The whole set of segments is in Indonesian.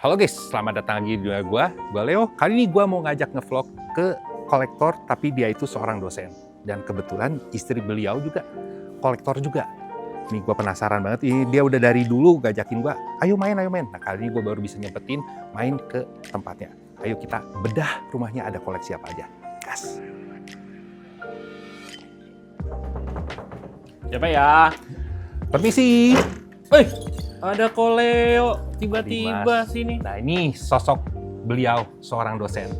Halo guys, selamat datang lagi di dunia gue Leo. Kali ini gue mau ngajak ngevlog ke kolektor, tapi dia itu seorang dosen. Dan kebetulan istri beliau juga kolektor juga. Nih gue penasaran banget, dia udah dari dulu ngajakin gue, ayo main. Nah kali ini gue baru bisa nyempetin main ke tempatnya. Ayo kita bedah rumahnya, ada koleksi apa aja. Gas! Siapa ya? Permisi! Ada Koleo tiba-tiba Dimas. sini. Nah ini sosok beliau, seorang dosen.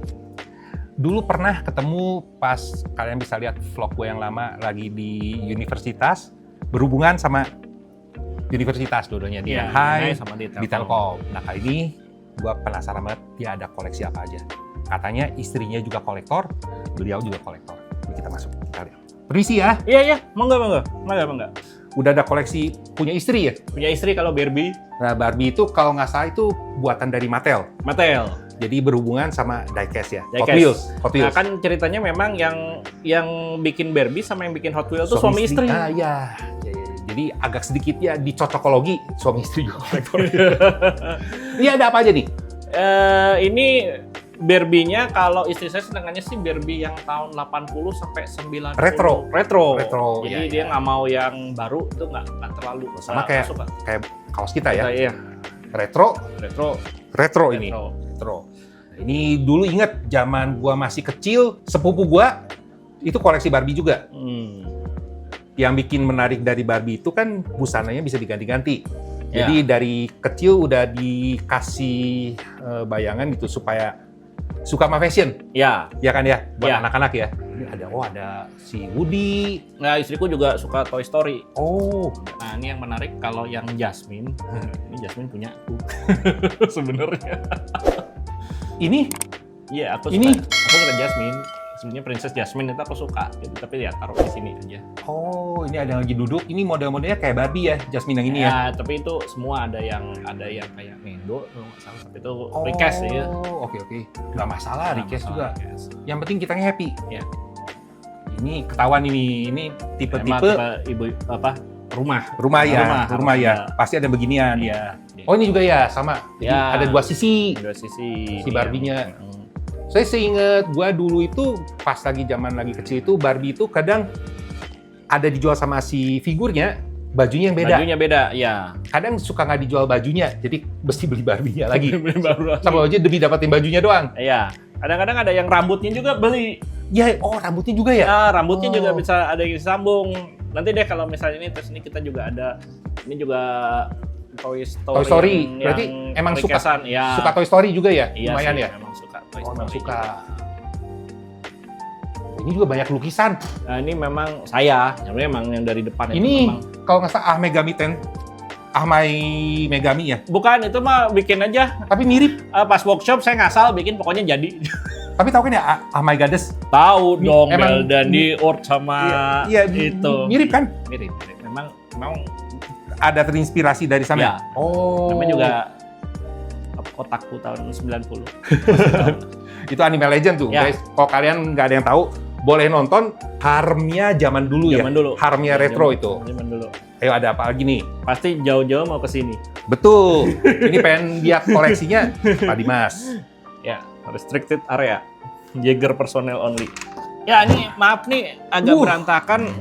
Dulu pernah ketemu pas kalian bisa lihat vlog gue yang lama lagi di universitas, berhubungan sama universitas dulunya di Iya, Shanghai, sama di di Telkom. Nah kali ini gue penasaran banget dia ada koleksi apa aja. Katanya istrinya juga kolektor, beliau juga kolektor. Ini kita masuk, kita lihat. Permisi ya, Iya, monggo. udah ada koleksi punya istri ya? Punya istri kalau Barbie, Nah Barbie itu kalau nggak salah itu buatan dari Mattel. Mattel. Jadi berhubungan sama diecast ya, Hot Diecast. Wheels. Nah kan ceritanya memang yang bikin Barbie sama yang bikin Hot Wheels itu suami istri. Ah ya. Jadi agak sedikit ya di cocokologi suami istri juga kolektor. Iya ada apa aja nih? Ini Barbie-nya kalau istri saya senangannya sih Barbie yang tahun 80 sampai 90. Retro. Jadi Iya, dia iya. nggak mau yang baru itu nggak terlalu. Sama nggak suka. kayak kaos kita ya. Iya. Retro ini. Retro. Retro. Nah, ini dulu inget zaman gua masih kecil, sepupu gua itu koleksi Barbie juga. Yang bikin menarik dari Barbie itu kan busananya bisa diganti-ganti. Jadi dari kecil udah dikasih bayangan gitu supaya suka sama fashion. Ya. Ya kan ya, buat Ya. anak-anak ya. Ini ada si Woody. Nah, istriku juga suka Toy Story. Oh, Nah, ini yang menarik kalau yang Jasmine. Ini Jasmine punya aku. Sebenarnya. ini Iya, aku Ini? suka Jasmine. Sebenarnya Princess Jasmine itu aku suka. Gitu, tapi ya taruh di sini aja. ini ada yang lagi duduk. Ini model-modelnya kayak Barbie ya, Jasmine yang ini ya. Ya, tapi itu semua ada yang kayak Mendo kalau nggak salah. Tapi itu request ya. Oke. Nggak masalah, request juga. Request. Yang penting kitanya happy. Ya. Ini ketahuan ini Emang tipe-tipe ibu rumah. rumah ya. Rumah. Pasti ada beginian. Iya. Oh, ini juga ya, sama. Jadi Ya. ada dua sisi. Dua sisi. Si Barbie-nya. Saya seinget gua dulu itu pas zaman lagi kecil itu Barbie itu kadang ada dijual sama si figurnya, bajunya yang beda. Bajunya beda, ya. Kadang suka nggak dijual bajunya, jadi mesti beli Barbie-nya lagi. Baru Sama aja demi dapetin bajunya doang. Iya. Kadang-kadang ada yang rambutnya juga beli. Ya, rambutnya juga ya? Ya, rambutnya juga Oh. bisa ada yang disambung. Nanti deh kalau misalnya ini terus ini kita juga ada ini juga Toy Story. Toy Story. yang Berarti emang suka request-an. Ya. suka Toy Story juga ya? Iya Lumayan sih, ya? Memang suka Toy Oh, Story. emang suka. Ini juga banyak lukisan. Nah, ini memang saya, memang yang dari depan itu Ini memang. kalau nggak salah Ahmai Megami ya? Bukan, itu mah bikin aja. Tapi mirip. Pas workshop saya ngasal bikin pokoknya jadi. Tapi tahu kan ya Ahmai Goddess? Tahu dong, Emang- Bel Dandi Earth sama Iya, itu. mirip kan? Mirip. Memang Ada terinspirasi dari sana? Ya. Oh. namanya juga otakku tahun 90. Itu anime legend tuh, Ya. guys. Kalau kalian nggak ada yang tahu, boleh nonton Harmnya zaman dulu ya. Zaman dulu. Harmnya retro Zaman- itu. Zaman dulu. Ayo ada apa lagi nih? Pasti jauh-jauh mau ke sini. Betul. Ini pengen lihat koleksinya Pak Dimas. Ya, restricted area. Jaeger personnel only. Ya, ini maaf nih agak berantakan.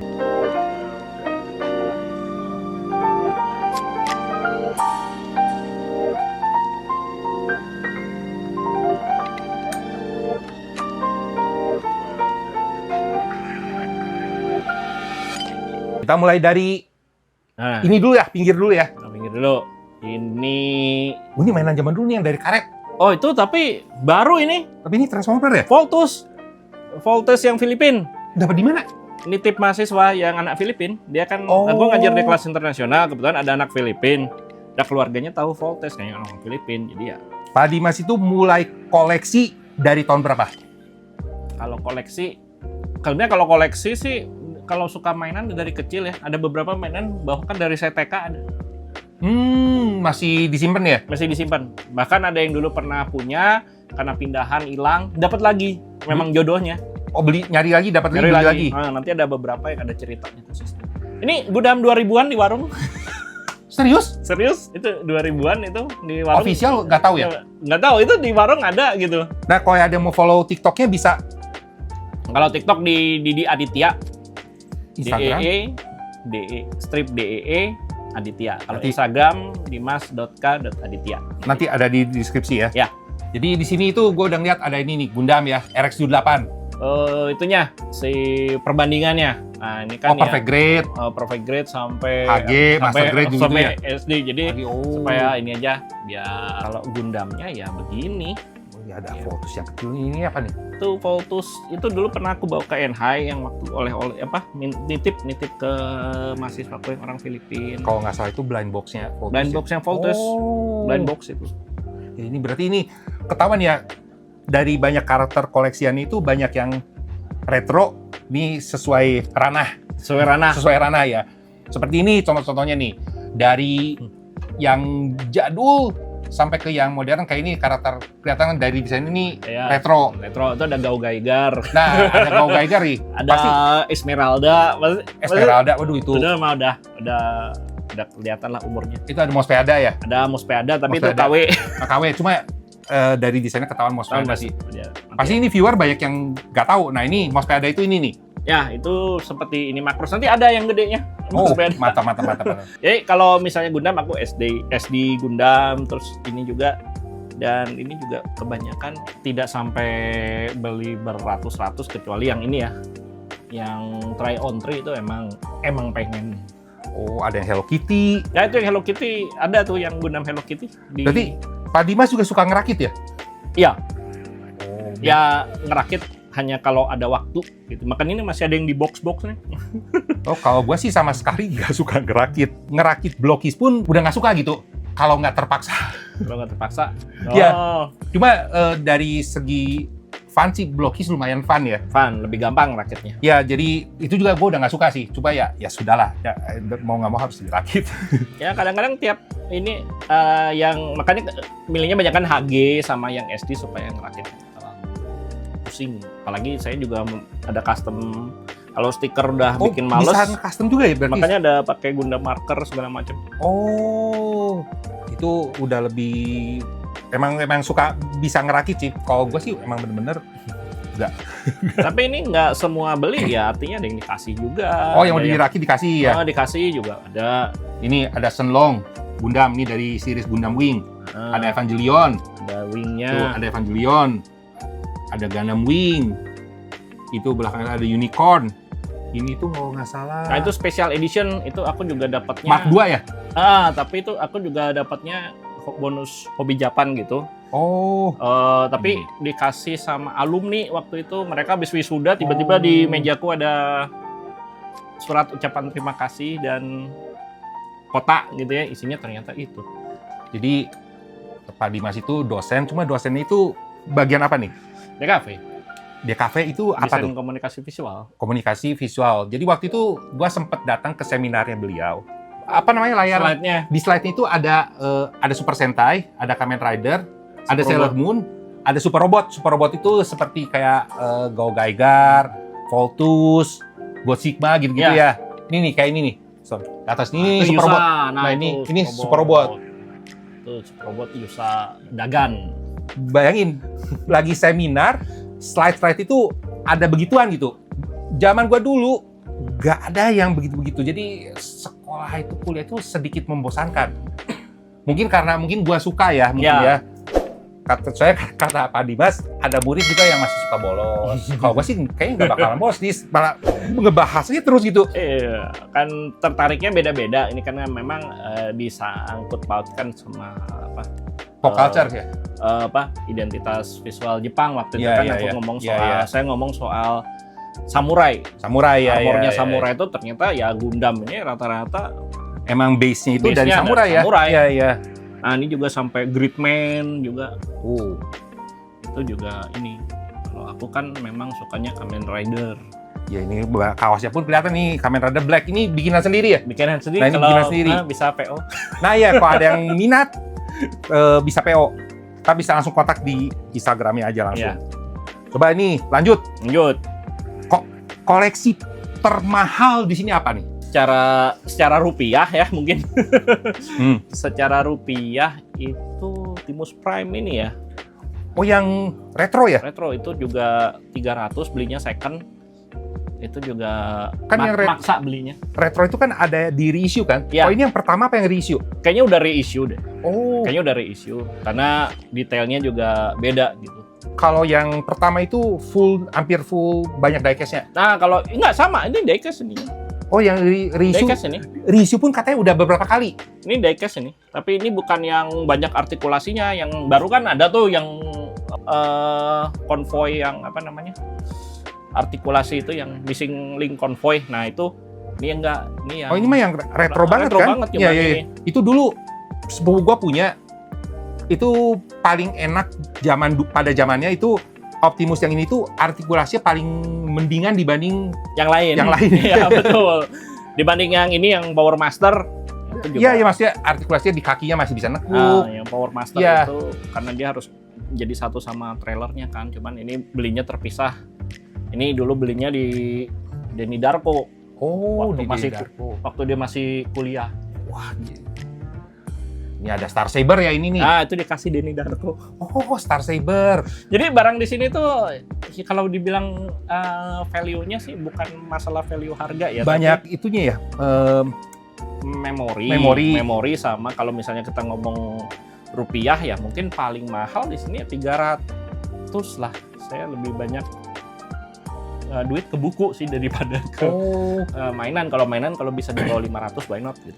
Kita mulai dari Nah, ini dulu ya, pinggir dulu ya. pinggir dulu. Ini Ini mainan zaman dulu nih yang dari karet. oh itu tapi baru ini Tapi ini Transformer ya? Voltus. Voltus yang Filipin. Dapat di mana? Ini tip mahasiswa yang anak Filipin. Dia kan, Oh. gue ngajar di kelas internasional. Kebetulan ada anak Filipin. Ada keluarganya tahu Voltes, kayaknya orang Filipin. Jadi ya, Pak Dimas itu mulai koleksi dari tahun berapa? kalau koleksi, kalau koleksi sih, kalau suka mainan dari kecil ya. Ada beberapa mainan bahkan dari saya TK ada. Masih disimpan ya? Masih disimpan. Bahkan ada yang dulu pernah punya, karena pindahan hilang, dapat lagi. Memang jodohnya. Oh, nyari lagi, dapat Nyari beli lagi. lagi. Nah, nanti ada beberapa yang ada ceritanya khusus. Ini gudam 2000-an di warung. Serius? Serius, itu 2000-an itu di warung. Official nggak tahu ya? Nggak tahu, itu di warung ada gitu. Nah, kalau ada yang mau follow TikToknya bisa Kalau TikTok di Didi Aditya, Instagram. strip DEE Aditya. Kalau Nanti- Instagram dimas.k.aditya. Nanti ada di deskripsi ya. Ya. Jadi di sini itu gue udah ngeliat ada ini nih, Gundam ya, RX-78. Itunya si perbandingannya. Nah, ini kan Perfect grade, perfect grade sampai HG, master grade gitu sampai ya? SD. Jadi supaya ini aja biar kalau Gundamnya ya begini. Oh, ya ada Voltus yang kecil ini apa nih? Itu Voltus itu dulu pernah aku bawa ke NHI yang waktu oleh nitip ke mahasiswa aku yang orang Filipina. Kalau nggak salah itu blind box-nya Voltus. Blind ya? box yang Voltus, Oh. blind box itu. Ya, ini berarti ini ketahuan ya, dari banyak karakter koleksian itu banyak yang retro, ini sesuai ranah. Sesuai ranah ya. Seperti ini contoh-contohnya nih, dari yang jadul sampai ke yang modern kayak ini karakter kelihatan dari desain ini Ya, retro. Retro itu ada Gao Gaigar, Nah, ada Gao Gaigar nih. ada Pasti Esmeralda, Esmeralda, waduh itu. udah kelihatan lah umurnya. Itu ada Mospeada ya? Ada Mospeada tapi itu Mospeada. KW. KW, cuma dari desainnya ketahuan Mospeada sih. Ya, Pasti ini viewer banyak yang nggak tahu. Nah ini Mospeada itu ini nih. ya, itu seperti ini Macross. Nanti ada yang gedenya. Oh, Mospeada. mantap. Jadi kalau misalnya Gundam aku SD Gundam, terus ini juga, dan ini juga kebanyakan tidak sampai beli beratus-ratus kecuali yang ini ya. Yang try on three itu emang pengen. Oh, ada yang Hello Kitty. Ya itu yang Hello Kitty, ada tuh yang Gundam Hello Kitty. Berarti Pak Dimas juga suka ngerakit ya? Iya, Oh, ya ngerakit hanya kalau ada waktu gitu. Makanya ini masih ada yang di box-box nih. Oh, kalau gua sih sama sekali nggak suka ngerakit. Ngerakit blokis pun udah nggak suka gitu. Kalau nggak terpaksa. Kalau nggak terpaksa. Iya. Oh, Cuma dari segi fun sih, blokis lumayan fun ya. fun, lebih gampang rakitnya. Ya, jadi itu juga gua udah nggak suka sih. Coba ya sudahlah. Ya, mau nggak mau harus dirakit. Ya kadang-kadang tiap ini yang makanya milihnya banyak kan HG sama yang SD supaya ngerakit pusing. Apalagi saya juga ada custom. Kalau stiker udah bikin males, bisa custom juga ya berarti? makanya ada pakai Gundam marker segala macam. Oh, itu udah lebih emang suka bisa ngerakit sih. Kalau gue sih emang bener-bener enggak. Tapi ini nggak semua beli ya, artinya ada yang dikasih juga. Oh, yang Ada udah dirakit dikasih ya. dikasih juga ada. Ini ada Shenlong Gundam, ini dari series Gundam Wing. Ada Evangelion, ada tuh wingnya. ada Evangelion. Ada Gundam Wing. Itu belakangnya ada Unicorn. Ini tuh kalau nggak salah. Nah itu special edition, itu aku juga dapatnya. Mark 2 ya? Tapi itu aku juga dapatnya bonus hobi Japan gitu. Oh, Tapi dikasih sama alumni waktu itu, mereka habis wisuda tiba-tiba di mejaku ada surat ucapan terima kasih dan kotak gitu ya, isinya ternyata itu. jadi Pak Dimas itu dosen, cuma dosennya itu bagian apa nih? DKV, DKV itu apa desain tuh? komunikasi visual. Komunikasi visual. Jadi waktu itu gua sempet datang ke seminarnya beliau. Apa namanya layar? Slide-nya Di slide itu ada Super Sentai, ada Kamen Rider, ada Super Sailor Robot. Moon, ada Super Robot. Super Robot itu seperti kayak Gao Gaigar, Voltus, God Sigma gitu-gitu ya. Ini nih kayak ini nih. So, di atas ini itu Super Yusa. Robot. Nah, ini itu Super Robot. Itu Super Robot Yusa Dagan. Bayangin, lagi seminar, slide-slide itu ada begituan gitu. Zaman gua dulu nggak ada yang begitu-begitu. Jadi sekolah itu, kuliah itu sedikit membosankan. Mungkin karena gua suka ya, mungkin ya. Kata Pak Dimas, ada murid juga yang masih suka bolos. Kalau gua sih kayaknya nggak bakalan bolos, malah ngebahasnya terus gitu. Iya, kan tertariknya beda-beda. Ini kan memang disangkut pautkan sama Pop culture ya. Identitas visual Jepang waktu itu Iya, kan iya, aku iya. ngomong Iya, soal iya. saya ngomong soal samurai. Samurai ya. Armornya ya, samurai itu ternyata ya Gundam ini rata-rata. Emang base-nya itu dari Base-nya samurai dari ya. samurai. Iya, iya. Nah, ini juga sampai Gridman juga. Oh. Itu juga ini. Kalau aku kan memang sukanya Kamen Rider. Ya ini kaosnya pun kelihatan nih, Kamen Rider Black ini bikinan sendiri ya. Bikinan sendiri, Nah, ini kalau bikinan sendiri. bisa PO. Nah ya, kalau ada yang minat bisa PO. Kita bisa langsung kontak di Instagramnya aja langsung. Iya. Coba ini lanjut. Lanjut. Koleksi termahal di sini apa nih? secara rupiah ya mungkin. Hmm. Secara rupiah itu Timus Prime ini ya. Oh, yang retro ya? Retro itu juga 300 belinya second. Itu juga Kan yang maksa belinya. Retro itu kan ada di reissue kan? Ya. Oh, ini yang pertama apa yang reissue? Kayaknya udah reissue deh. Oh, Kayaknya udah reissue karena detailnya juga beda gitu. kalau yang pertama itu hampir full banyak diecast-nya. Nah, kalau enggak sama, ini diecast ini. Oh, yang reissue, Diecast ini. reissue pun katanya udah beberapa kali. Ini diecast ini. Tapi ini bukan yang banyak artikulasinya, yang baru kan ada tuh yang konvoy yang apa namanya? Artikulasi itu yang missing link konvoy. Nah, itu ini enggak, ini yang Oh, ini mah yang retro banget retro kan? banget Iya, cuman iya, iya. ini. Itu dulu sepupu gua punya. Itu paling enak pada zamannya itu Optimus yang ini tuh artikulasinya paling mendingan dibanding Yang lain. yang lain. Iya, betul. Dibanding yang ini yang Power Master itu juga. Iya, iya, maksudnya artikulasinya di kakinya masih bisa Nah, nekuk. yang Power Master Iya. itu karena dia harus jadi satu sama trailernya kan. Cuman ini belinya terpisah. Ini dulu belinya di Denny Darko Oh, waktu di masih Darko. waktu dia masih kuliah. Wah, ini ada Star Saber ya ini nih. Nah, itu dikasih Denny Darko. Oh, Star Saber. Jadi barang di sini tuh kalau dibilang value-nya sih bukan masalah value harga ya, Banyak itunya ya. tapi memori sama kalau misalnya kita ngomong rupiah ya mungkin paling mahal di sini ya 300 lah. Saya lebih banyak duit ke buku sih daripada ke mainan. Kalau mainan kalau bisa di bawah 500 why not gitu.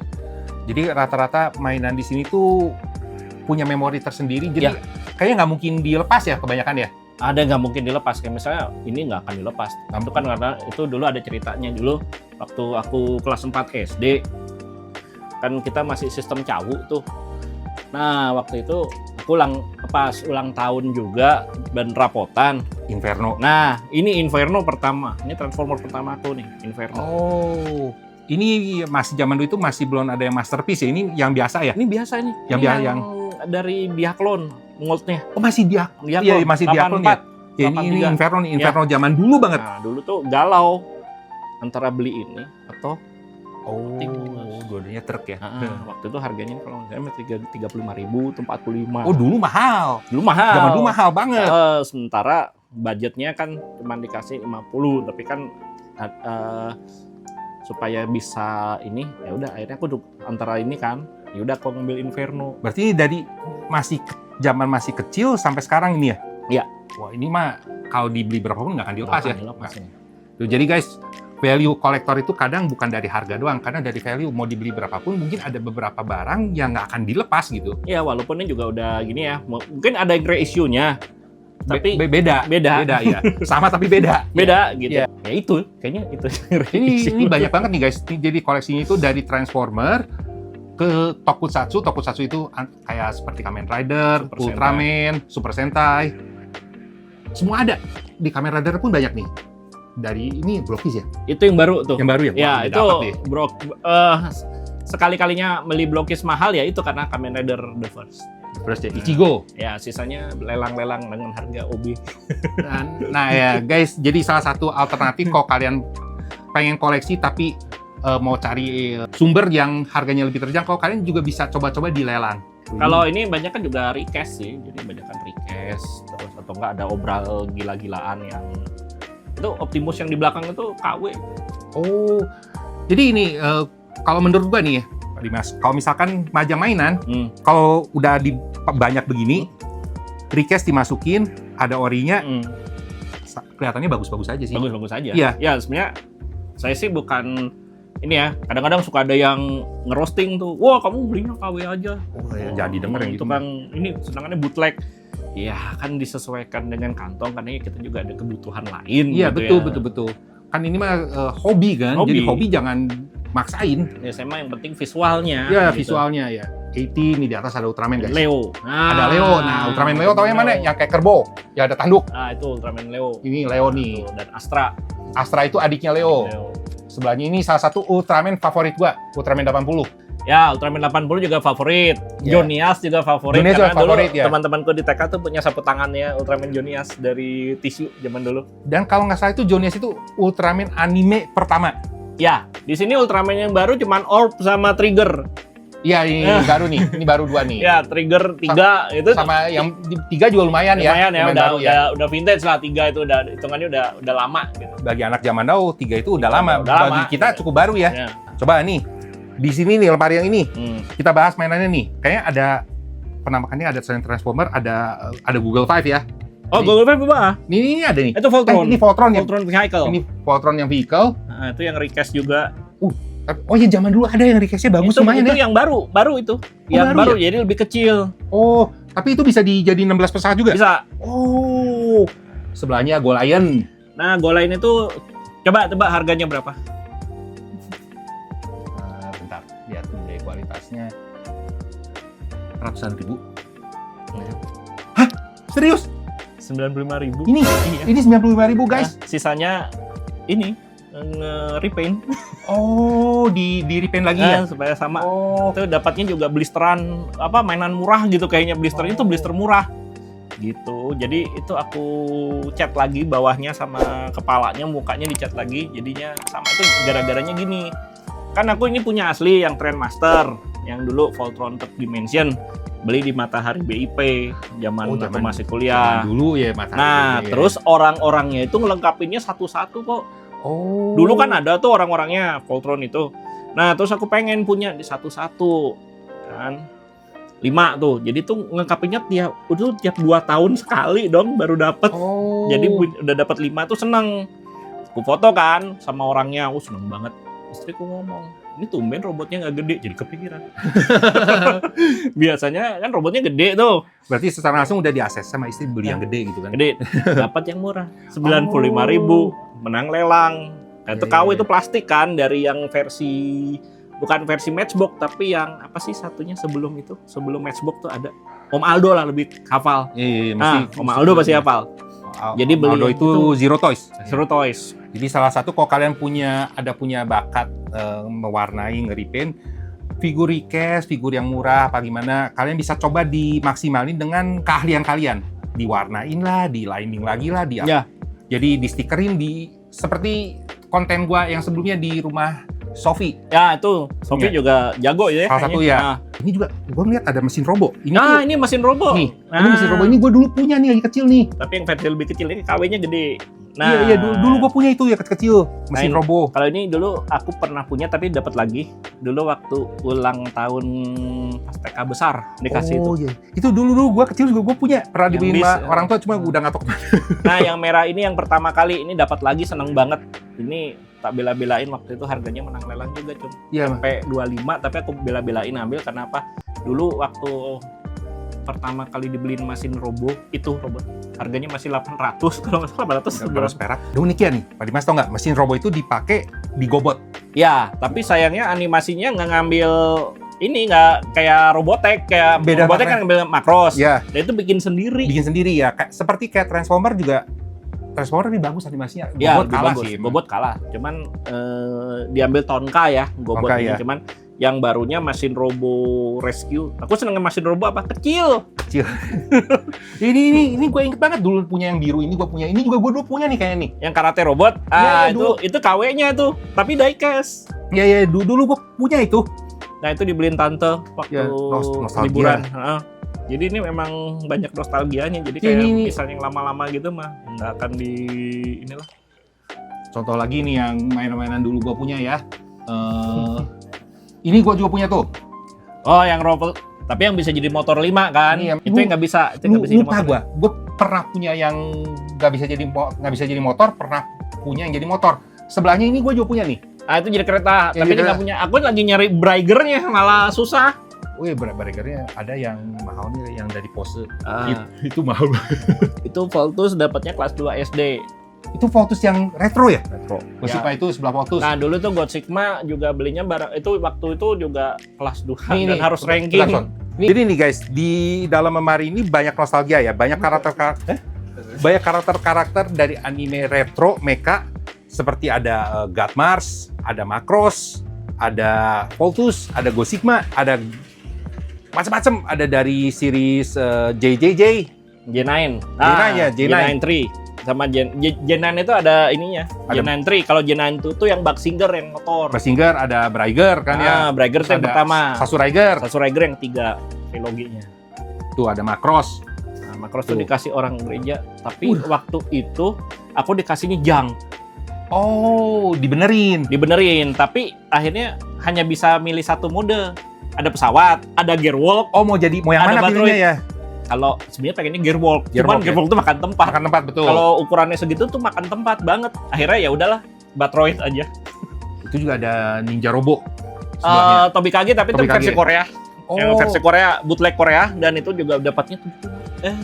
Jadi rata-rata mainan di sini tuh punya memori tersendiri. Jadi kayaknya nggak mungkin dilepas ya kebanyakan ya. Ada nggak mungkin dilepas, kayak misalnya ini nggak akan dilepas. Itu kan karena itu dulu ada ceritanya dulu waktu aku kelas 4 SD kan kita masih sistem cawu tuh. Nah waktu itu aku pas ulang tahun juga dan rapotan. Inferno. Nah ini Inferno pertama, ini Transformer pertama aku nih Inferno. Oh, ini masih zaman dulu itu masih belum ada yang masterpiece ya. Ini yang biasa ya. Ini biasa nih. Yang Ini biasa yang dari Diaklon moldnya. Oh, masih dia. Diaklon. Iya, masih Diaklon ya. 84. Ya, ini 83. Inferno nih, Inferno zaman dulu banget. Nah dulu tuh galau antara beli ini atau Oh, Optimus. dua-duanya truk ya. waktu itu harganya kalau nggak salah 35.000 atau 45. Oh, dulu mahal. Dulu mahal. Zaman dulu mahal banget. Sementara budgetnya kan cuma dikasih 50, tapi kan supaya bisa ini ya udah akhirnya aku antara ini kan ya udah aku ngambil Inferno. Berarti ini dari zaman masih kecil sampai sekarang ini ya? Iya. Wah, ini mah kalau dibeli berapapun nggak akan dilepas Nggak ya. akan dilepas ini. Tuh, jadi guys, value kolektor itu kadang bukan dari harga doang, kadang dari value. Mau dibeli berapapun, mungkin ada beberapa barang yang nggak akan dilepas gitu. Ya walaupun ini juga udah gini ya, mungkin ada reissue-nya, tapi beda ya. Sama tapi beda. beda gitu. Iya. Ya itu, kayaknya itu. Ini banyak banget nih guys. Jadi koleksinya itu dari Transformer ke Tokusatsu. Tokusatsu itu kayak seperti Kamen Rider, Super Ultraman, Super Sentai. Semua ada. Di Kamen Rider pun banyak nih. Dari ini Blockies ya? Itu yang baru tuh. Yang baru ya? Ya Wah, itu dapet nih. sekali-kalinya beli Blockies mahal ya itu karena Kamen Rider The First. Terus ya Ichigo. Ya sisanya lelang-lelang dengan harga OB. Nah ya guys, jadi salah satu alternatif kalau kalian pengen koleksi tapi mau cari sumber yang harganya lebih terjangkau, kalian juga bisa coba-coba dilelang. Kalau ini banyak kan juga request sih, jadi banyak kan request terus atau enggak ada obral gila-gilaan yang itu Optimus yang di belakang itu KW. Oh, jadi ini kalau menurut gua nih ya, Pak Dimas, kalau misalkan majang mainan, kalau udah banyak begini, request dimasukin, ada orinya, kelihatannya bagus-bagus aja sih. Bagus-bagus aja. Iya. Ya sebenarnya saya sih bukan ini ya, kadang-kadang suka ada yang ngerosting tuh, wah kamu belinya KW aja. Oh, ya, jadi denger yang itu gitu. kan ini senangannya bootleg. Ya kan disesuaikan dengan kantong karena kita juga ada kebutuhan lain. Iya, gitu betul. Kan ini mah hobi kan, Hobi. jadi hobi jangan maksain. Ya saya mah yang penting visualnya. Ya, gitu. visualnya ya. 18 nih di atas ada Ultraman guys. Leo. Ada Leo. Nah, Ultraman Leo tau yang mana? Yang kayak kerbau, yang ada tanduk. Ah itu Ultraman Leo. Ini Leo nih. Tuh, dan Astra. Astra itu adiknya Leo. Sebelahnya ini salah satu Ultraman favorit gua, Ultraman 80. Ya, Ultraman 80 juga favorit. Ya. Jonias juga favorit. Jonias karena juga favorit, dulu ya. teman-temanku di TK tuh punya sapu tangannya Ultraman Jonias dari tisu zaman dulu. Dan kalau nggak salah itu Jonias itu Ultraman anime pertama. Ya, di sini Ultraman yang baru cuman orb sama trigger. Iya, ini baru nih. Ini baru 2 nih. Ya, trigger 3 itu Sama yang 3 juga lumayan ya. lumayan ya, Lumayan baru udah vintage lah 3 itu udah hitungannya udah lama gitu. Bagi anak zaman now 3 itu udah lama. Udah Bagi lama. kita cukup baru ya. Ya. Coba nih. Di sini nih lemari yang ini. Hmm. Kita bahas mainannya nih. Kayaknya ada penampakannya ada Science Transformer, ada Google Five ya. Oh, Ini- Google Five apa? Ini ada nih. Itu Voltron. Ini Voltron ya. Voltron vehicle. Ini Voltron yang vehicle. Nah, itu yang request juga. Oh ya zaman dulu ada yang requestnya bagus itu lumayan ya. yang baru itu. Yang baru baru ya? jadi lebih kecil. Oh, tapi itu bisa dijadiin 16 pesawat juga? Bisa. Oh, sebelahnya Golion. Nah, Golion itu coba harganya berapa? Bentar, lihat dulu deh kualitasnya. Ratusan ribu. Hah? Serius? 95.000. Ini Iya. ini 95.000 guys. Nah, sisanya ini repaint. Oh, di repaint lagi ya? Supaya sama. Oh, Itu dapatnya juga blisteran mainan murah gitu kayaknya blister itu blister murah gitu. Jadi itu aku cat lagi bawahnya sama kepalanya, mukanya dicat lagi, jadinya sama. Itu gara-garanya gini. Kan aku ini punya asli yang Trendmaster yang dulu Voltron Third Dimension, beli di Matahari BIP zaman aku zaman- masih kuliah. dulu ya Mas. Nah, terus orang-orangnya itu ngelengkapinnya satu-satu kok. oh. Dulu kan ada tuh orang-orangnya Voltron itu. Nah, terus aku pengen punya di satu-satu kan. 5 tuh. Jadi tuh ngengkapinnya tiap 2 tahun sekali dong baru dapet. Oh. Jadi udah dapat 5 tuh seneng. Aku foto kan sama orangnya. Seneng banget. Istriku ngomong, ini tumben robotnya nggak gede. Jadi kepikiran. Biasanya kan robotnya gede tuh. Berarti secara langsung udah di-akses sama istri beli yang gede gitu kan. Gede. Dapat yang murah. 95.000. Menang lelang. Nah, itu Iya, KW iya. itu plastik kan dari yang versi bukan versi Matchbox tapi yang apa sih satunya sebelum itu? Sebelum Matchbox tuh ada Om Aldo lah lebih hafal. Iya, Nah, Om Aldo pasti hafal. Jadi Om beli Aldo itu itu- Zero Toys. Seru Toys. Jadi salah satu kalau kalian punya bakat mewarnai, nge-repaint figur request, figur yang murah apa gimana, kalian bisa coba dimaksimalin dengan keahlian kalian. Diwarnain lah, di lining lagi lah, di Ya. Jadi di stikerin seperti konten gua yang sebelumnya di rumah Sofi. Ya, itu Sofi Iya. juga jago ya. Salah satu kayaknya. ya. Nah, Ini juga gua ngeliat ada mesin robo. Ini nah, tuh, ini mesin robo. nih, ini mesin robo ini gua dulu punya nih lagi kecil nih. Tapi yang versi lebih kecil ini KW-nya gede. Nah, Iya, dulu gua punya itu ya kecil mesin Nah, robo. kalau ini dulu aku pernah punya tapi dapat lagi. Dulu waktu ulang tahun pas TK besar dikasih itu. Iya. Itu dulu gua kecil juga gua punya. Pernah Yang dibeliin bis, sama orang tua cuma udah nggak tahu kemana. Nah, yang merah ini yang pertama kali ini dapat lagi, seneng banget. Ini tak bela-belain waktu itu harganya menang lelang juga cuma Iya, Mas. sampai 25 tapi aku bela-belain ambil karena apa? Dulu waktu pertama kali dibeliin mesin robot harganya masih 800 kalau nggak salah 800 Beras perak. Unik ya nih, Pak Dimas tau nggak? Mesin robo itu dipakai di gobot. Ya, tapi sayangnya animasinya nggak ngambil ini, nggak kayak Robotech, kayak Beda Robotech karena- kan ngambil makros. Ya, Dan itu bikin sendiri. bikin sendiri ya. Seperti kayak Transformer juga. Transformer lebih bagus animasinya. Ya, Gobot lebih kalah bagus. sih. Bobot kalah. Cuman diambil Tonka ya, Gobot Tonka, ini. ya. Cuman yang barunya mesin robo rescue. Aku seneng mesin robo apa? Kecil. Ini gue inget banget dulu punya yang biru ini gue punya. Ini juga gue dulu punya nih kayaknya nih. Yang karate robot. Iya, Itu KW-nya tuh. Tapi diecast. Ya dulu gue punya itu. Nah, itu dibeliin tante waktu Ya, nostalgia. liburan. Heeh. Jadi ini memang banyak nostalgianya. Jadi Ya, kayak ini- misalnya yang lama-lama gitu mah nggak akan di inilah. Contoh lagi nih yang mainan-mainan dulu gue punya ya. Ini gue juga punya tuh. Oh, yang robot. Tapi yang bisa jadi motor 5 kan? Iya, Itu yang nggak bisa. Itu yang nggak bisa jadi Lupa motor. gue pernah punya yang nggak bisa jadi motor, pernah punya yang jadi motor. Sebelahnya ini gue juga punya nih. Ah, itu jadi kereta. Yang Tapi jadi dia nggak punya. Aku lagi nyari Braigernya malah susah. Wih, burgernya ada yang mahal nih, yang dari Pose. Ah, Itu mahal banget. itu Voltus dapatnya kelas 2 SD. Itu Voltus yang retro ya? Retro. Gosipnya itu sebelah Voltus. Nah, dulu tuh God Sigma juga belinya barang itu waktu itu juga kelas 2 Nih, dan nih, harus bentar, ranking. Son. Jadi nih guys, di dalam lemari ini banyak nostalgia ya, banyak karakter-karakter dari anime retro mecha seperti ada God Mars, ada Macross, ada Voltus, ada Go Sigma, ada macam-macam, ada dari series JJJ, J9. J9 ya, J9. J9 3. Sama Gen 9 itu ada ininya. Ada- Gen 9 3. Kalau Gen 9 itu yang Bugsinger yang motor. Basinger, ada Braiger kan ya. Braiger itu yang Ada pertama. Sasuraiger. Sasuraiger yang 3 triloginya. Tuh ada Macross. Nah, Macross tuh Tuh. dikasih orang gereja, tapi waktu itu aku dikasihnya jang, Oh, dibenerin. dibenerin, tapi akhirnya hanya bisa milih satu mode. Ada pesawat, ada gearwalk. Oh, mau yang Ada mana Batroid. pilihnya ya? Kalau sebenarnya pengennya gearwalk, cuman Gearwalk ya? gearwalk tuh makan tempat. Makan tempat betul. Kalau ukurannya segitu tuh makan tempat banget. Akhirnya ya udahlah, Batroid aja. Itu juga ada Ninja Robo sebelahnya. Tobi Kage tapi itu Tobi versi Kage. Korea. Yang Oh. versi Korea, bootleg Korea, dan itu juga dapatnya tuh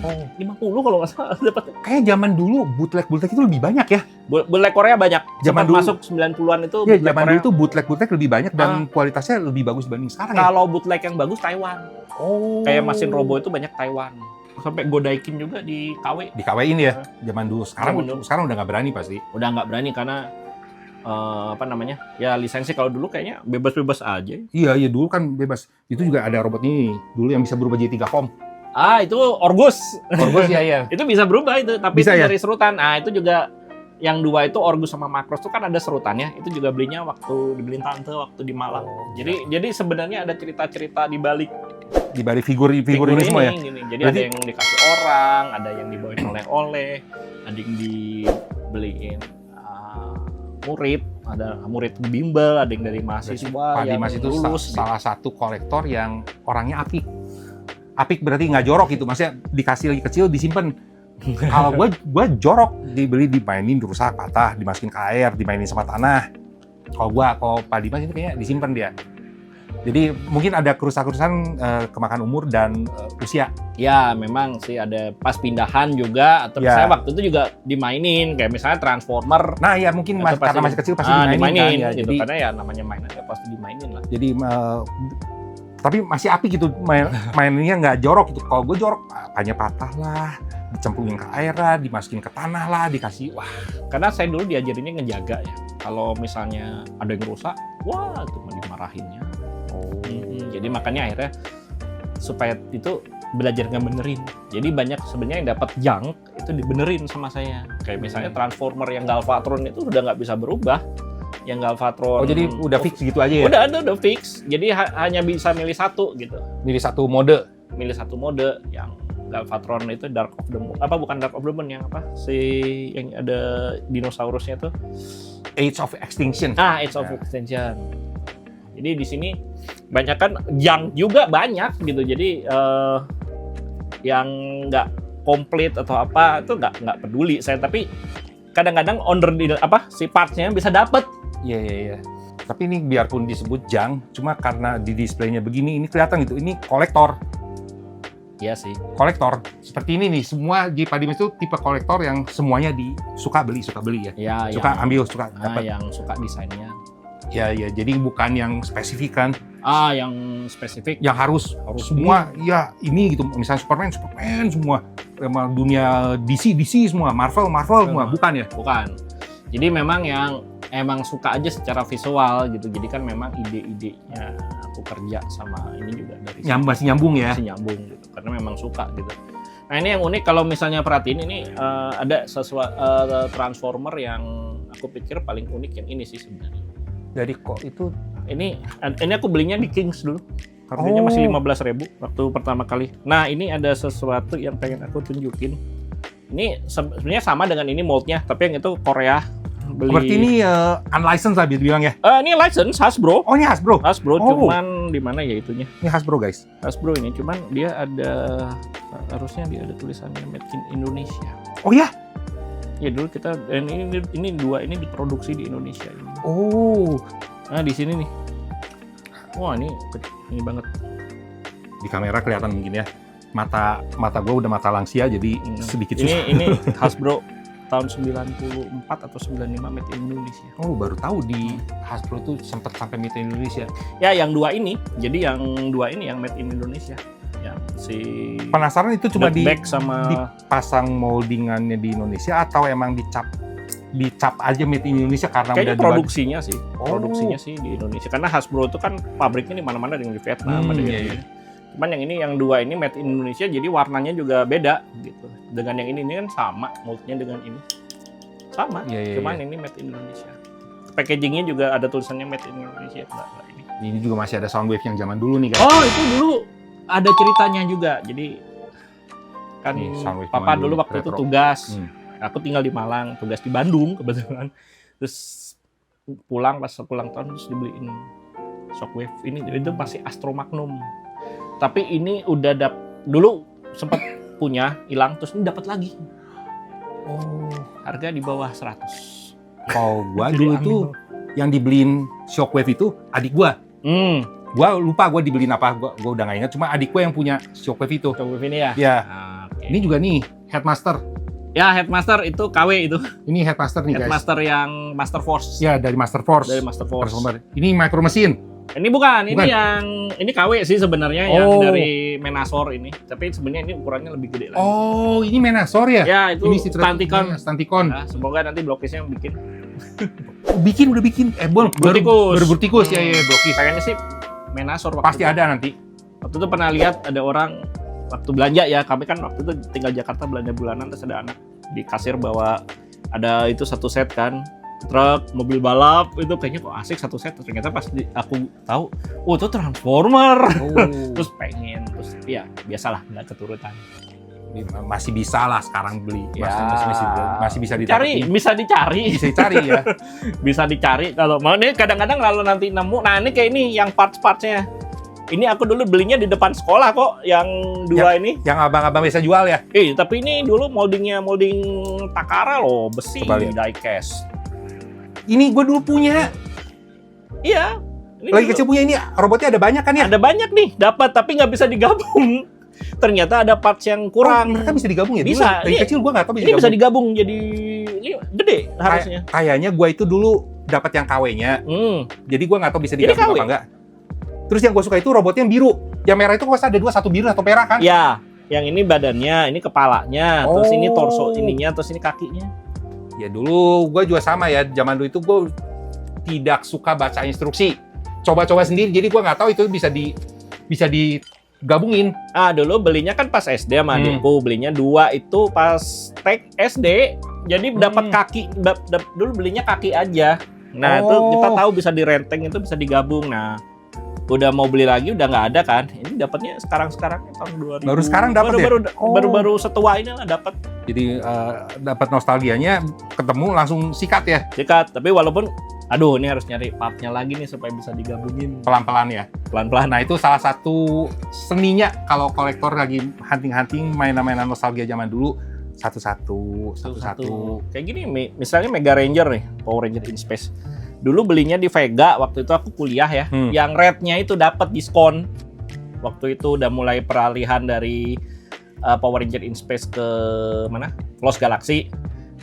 Oh. 50 kalau nggak salah dapat. Kayak zaman dulu bootleg itu lebih banyak ya. Bootleg Korea banyak. Zaman Sempat dulu- masuk 90-an itu Iya, bootleg zaman Korea. dulu tuh bootleg lebih banyak dan kualitasnya lebih bagus dibanding sekarang ya. Kalau bootleg yang bagus Taiwan. Oh. Kayak mesin robo itu banyak Taiwan. Sampai Godaikin juga di KW. Dikawin ya zaman dulu. Zaman dulu. Sekarang udah nggak berani pasti. Udah nggak berani karena ya lisensi kalau dulu kayaknya bebas-bebas aja. Iya dulu kan bebas. Itu juga ada robot ini dulu yang bisa berubah jadi 3 form. Itu Orgus. Orgus ya. Itu bisa berubah itu, tapi Bisa itu ya? dari serutan. Itu juga yang 2 itu Orgus sama Macross tuh kan ada serutannya. Itu juga belinya waktu dibeliin tante waktu di Malang. Jadi sebenarnya ada cerita-cerita di balik Di balik figur ini semua ya. gini. Jadi Berarti- ada yang dikasih orang, ada yang dibawain oleh-oleh, ada yang dibeliin murid, ada murid bimbel, ada yang dari mahasiswa Pak yang Dimas itu lulus. salah satu kolektor yang orangnya apik. Apik berarti nggak jorok gitu. Maksudnya dikasih lagi kecil disimpan. Kalau gue jorok, dibeli dimainin, dirusak, patah, dimasukin ke air, dimainin sama tanah. Kalau Pak Dimas itu kayaknya disimpan dia. Jadi mungkin ada kerusakan kemakan umur dan usia. Ya memang sih ada pas pindahan juga, atau Ya. saya waktu itu juga dimainin, kayak misalnya Transformer. Nah ya mungkin Atau karena masih kecil pasti dimainin kan ya. gitu. Jadi, Karena ya namanya mainan ya pasti dimainin lah. tapi masih apik gitu mainnya nggak jorok gitu. Kalau gue jorok, apanya patah lah, dicemplungin ke air lah, dimasukin ke tanah lah, dikasih wah. Karena saya dulu diajarinnya ngejaga ya. Kalau misalnya ada yang rusak, wah itu mah dimarahinnya. Jadi makanya akhirnya supaya itu belajar ngebenerin. Jadi banyak sebenarnya yang dapat junk itu dibenerin sama saya. Kayak misalnya Transformer yang Galvatron itu udah nggak bisa berubah. Yang Galvatron. Oh jadi udah fix gitu aja ya? Udah fix. Jadi hanya bisa milih satu gitu. Milih satu mode. Milih satu mode yang Galvatron itu Dark of the Moon. Bukan Dark of the Moon, yang apa? Yang ada dinosaurusnya tuh. Age of Extinction. Age of Extinction. Jadi di sini banyak kan junk juga banyak gitu. Jadi yang nggak komplit atau apa itu nggak peduli saya. Tapi kadang-kadang si partsnya bisa dapet. Iya. Tapi ini biarpun disebut junk, cuma karena di displaynya begini, ini kelihatan gitu. Ini kolektor. Iya sih. Kolektor. Seperti ini nih, semua di Pak Dimas itu tipe kolektor yang semuanya suka beli ya. Ya, Suka ambil, suka dapat. yang suka desainnya. Ya, jadi bukan yang spesifik kan. Yang spesifik. Yang harus semua, ya ini gitu. Misalnya Superman semua. Sama dunia DC semua. Marvel semua. Bukan ya? Bukan. Jadi memang yang emang suka aja secara visual gitu. Jadi kan memang ide-idenya aku kerja sama ini juga dari Masih nyambung ya? Masih nyambung gitu. Karena memang suka gitu. Nah ini yang unik kalau misalnya perhatiin ini ada sesuatu Transformer yang aku pikir paling unik yang ini sih sebenarnya. Dari kok itu Ini aku belinya di Kings dulu. Harganya masih 15.000 waktu pertama kali. Nah, ini ada sesuatu yang pengen aku tunjukin. Ini sebenarnya sama dengan ini moldnya, tapi yang itu Korea. berarti ini unlicensed lah bilang ya? Ini license Hasbro. Oh ini Hasbro? Cuman di mana ya itunya? Ini Hasbro guys? Hasbro ini, cuman dia harusnya dia ada tulisannya Made in Indonesia. Oh ya? Ya dulu kita, ini dua ini diproduksi di Indonesia. Ini. Oh. Nah di sini nih. Wah ini banget. Di kamera kelihatan mungkin ya. Mata gue udah mata langsia jadi sedikit susah. Ini Hasbro tahun 94 atau 95 Made in Indonesia. Oh baru tahu di Hasbro tuh sempat sampai Made in Indonesia. Ya yang dua ini, jadi yang dua ini yang Made in Indonesia. Yang si Penasaran itu cuma sama dipasang moldingannya di Indonesia atau emang dicap aja Made in Indonesia karena kayaknya udah produksinya sih. Produksinya sih di Indonesia. Karena Hasbro itu kan pabriknya di mana-mana, ada yang di Vietnam, ada yang di Cuman yang ini yang 2 ini made in Indonesia, jadi warnanya juga beda gitu. Dengan yang ini kan sama moldnya dengan ini. Sama, Iya, cuman ini made in Indonesia. Packagingnya juga ada tulisannya made in Indonesia. Enggak ini. Ini juga masih ada Soundwave yang zaman dulu nih guys. Oh, itu dulu ada ceritanya juga. Jadi kan Nih, Soundwave papa zaman dulu dulu, waktu itu retro. tugas. Hmm. Aku tinggal di Malang, tugas di Bandung kebetulan. Terus pulang pas pulang tahun terus dibeliin Shockwave ini. Itu pasti Astro Magnum. Tapi ini udah dulu sempat punya, hilang, terus ini dapat lagi. Oh, Harga di bawah 100. kalau gua Jadi dulu aneh. tuh yang dibeliin Shockwave itu adik gua. Gua lupa gua dibeliin apa, gua udah nggak ingat. Cuma adik gua yang punya Shockwave itu. Shockwave ini ya? Ya, Nah, oke. ini juga nih Headmaster. Ya, Headmaster itu KW itu. Ini Headmaster nih guys. Headmaster yang Master Force. Ya, dari Master Force. Dari Master Force. Transformer. Ini Micro Machine. Ini bukan, ini Bukan. ini KW sih sebenarnya yang Oh. dari Menasor ini. Tapi sebenarnya ini ukurannya lebih gede lagi. Oh, ini Menasor ya? Ya, itu Ini si Stanticon. Stanticon. Nah, semoga nanti blokisnya yang bikin. Udah bikin. Brutikus. Baru Brutikus ya, blokis. Kayaknya sih Menasor waktu Pasti itu. ada nanti. Waktu itu pernah lihat ada orang waktu belanja ya, kami kan waktu itu tinggal Jakarta belanja bulanan, terus ada anak di kasir bawa ada itu satu set kan, truk, mobil balap, itu kayaknya kok asik satu set. Ternyata pas aku tahu, oh itu Transformer. Oh. Terus pengen, terus ya biasalah nggak keturutan. Masih bisa lah sekarang beli. Ya. Masih bisa Cari, didapetin. bisa dicari, Bisa dicari ya. bisa dicari. Kalau mau nih kadang-kadang kalau nanti nemu, nah ini kayak ini yang parts-partsnya. Ini aku dulu belinya di depan sekolah kok, yang 2 ini. Yang abang-abang biasa jual ya. Tapi ini dulu molding Takara loh, besi, Coba lihat. diecast. Ini gue dulu punya. Iya. Ini Lagi dulu kecil punya ini. Robotnya ada banyak kan ya? ada banyak nih, dapat tapi nggak bisa digabung. Ternyata ada parts yang kurang. Oh, mereka bisa digabung ya? Bisa. Dulu, dari Ini- kecil gue nggak tahu bisa Ini bisa digabung. digabung jadi ini gede harusnya. Kayaknya gue itu dulu dapat yang KW-nya. Jadi gue nggak tahu bisa Ini digabung KW? apa enggak. Terus yang gue suka itu robotnya yang biru. Yang merah itu pasti ada 2, satu biru, satu merah kan? Ya, yang ini badannya, ini kepalanya, terus ini Oh. torso ininya, terus ini kakinya. Ya dulu gue juga sama ya. Zaman dulu itu gue tidak suka baca instruksi. Coba-coba sendiri. Jadi gue nggak tahu itu bisa digabungin. Dulu belinya kan pas SD sama adikku, belinya 2 itu pas TK SD. Jadi dapat kaki, dulu belinya kaki aja. Nah, itu Oh. kita tahu bisa direnteng, itu bisa digabung. Nah, udah mau beli lagi udah nggak ada kan. Ini dapatnya sekarang tahun 2000. Baru sekarang dapat ya? Oh. Baru setua ini lah dapat. Jadi dapat nostalgianya, ketemu langsung sikat ya, Sikat, tapi walaupun aduh ini harus nyari partnya lagi nih supaya bisa digabungin pelan-pelan ya. pelan-pelan. Nah itu salah satu seninya kalau kolektor lagi hunting-hunting mainan-mainan nostalgia zaman dulu, satu-satu. Kayak gini, misalnya Mega Ranger nih, Power Ranger in Space. Dulu belinya di Vega, waktu itu aku kuliah ya. Yang rednya itu dapat diskon. Waktu itu udah mulai peralihan dari Power Ranger in Space ke mana? Lost Galaxy.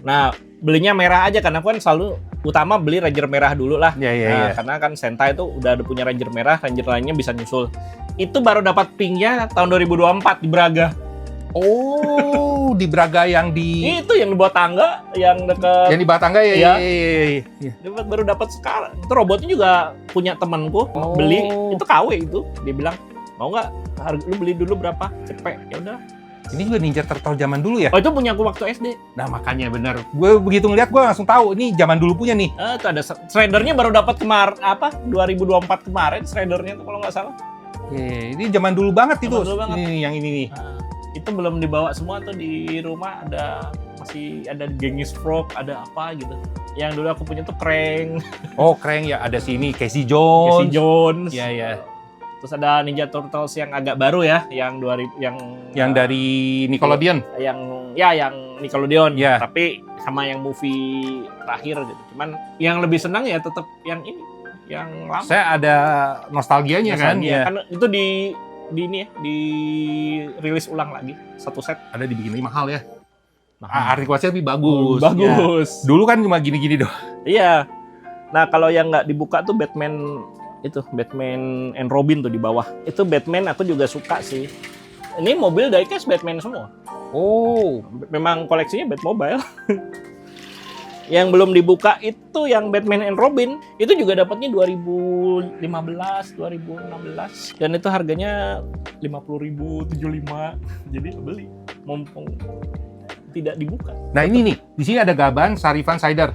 Nah, belinya merah aja karena aku kan selalu utama beli Ranger merah dulu lah. Iya. Karena kan Sentai itu udah ada punya Ranger merah, Ranger lainnya bisa nyusul. Itu baru dapat pinknya tahun 2024 di Braga. Oh, di Braga yang di Itu yang di bawah tangga, yang dekat di Batangga ya. Iya. Iya. baru dapat sekarang. Itu robotnya juga punya temanku Oh. beli, itu KW itu. Dia bilang, "Mau nggak? Harga lu beli dulu berapa?" Cepet. Ya udah. Ini juga Ninja Turtle zaman dulu ya. Oh, itu punya aku waktu SD. Nah makanya bener. Gue begitu ngeliat gue langsung tahu ini zaman dulu punya nih. Itu ada Shreddernya baru dapat 2024 kemarin Shreddernya tuh kalau nggak salah. Iya, ini zaman dulu banget itu. Zaman dulu banget. Ini yang ini nih. Itu belum dibawa semua tuh di rumah, masih ada Genghis Frog, ada apa gitu. Yang dulu aku punya tuh Krang, Oh keren ya, ada sini Casey Jones. Casey Jones. Iya iya. Terus ada Ninja Turtles yang agak baru ya, yang 2000 Yang dari Nickelodeon. yang Nickelodeon, Iya. tapi sama yang movie terakhir gitu. Cuman yang lebih senang ya tetap yang ini, yang lama. Saya ada nostalgianya kan. Nostalgia. Ya. Kan itu di ini ya, di rilis ulang lagi satu set. Ada dibikin lebih mahal ya. Nah, Artikulasinya lebih bagus. bagus. Ya. Dulu kan cuma gini-gini doang. Iya. Nah, kalau yang nggak dibuka tuh Batman and Robin tuh di bawah. Itu Batman aku juga suka sih. Ini mobil diecast Batman semua. Oh. Memang koleksinya Batmobile. Yang belum dibuka itu yang Batman and Robin, itu juga dapatnya 2015, 2016 dan itu harganya 50.000, 75. Jadi beli mumpung tidak dibuka. Nah ini nih, di sini ada Gaban Sarifan Cider.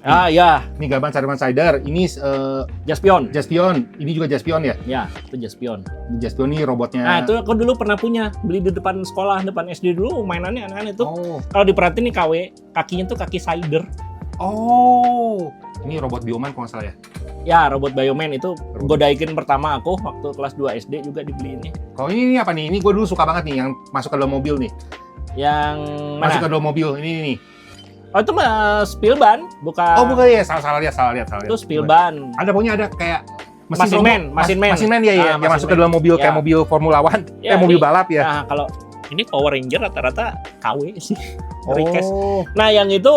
Ah ya, Ini Gaban Sarifan Cider. Ini Jaspion. Jaspion. Ini juga Jaspion ya? Ya, itu Jaspion. Jaspion ini robotnya. Nah, itu aku dulu pernah punya, beli di depan sekolah, depan SD dulu, mainannya aneh-aneh tuh. Oh. Kalau diperhatiin nih KW, kakinya tuh kaki cider. Oh. Ini robot Bioman kalau nggak salah ya? Ya, robot Bioman itu Godaikin pertama aku waktu kelas 2 SD juga dibeliinnya. Kalau ini apa nih? Ini gue dulu suka banget nih yang masuk ke dalam mobil nih. Yang Masuk mana? ke dalam mobil ini nih. Oh, itu mah Spielban, bukan. Oh bukan ya, salah lihat. Itu Spielban. Ada punya ada kayak Mesin man. Mesin man ya, Ah, yang mesin masuk ke man. dalam mobil kayak Ya. mobil Formula One, Ya, mobil ini- balap ya. Nah, kalau ini Power Ranger rata-rata KW sih. Request. Oh, Nah, yang itu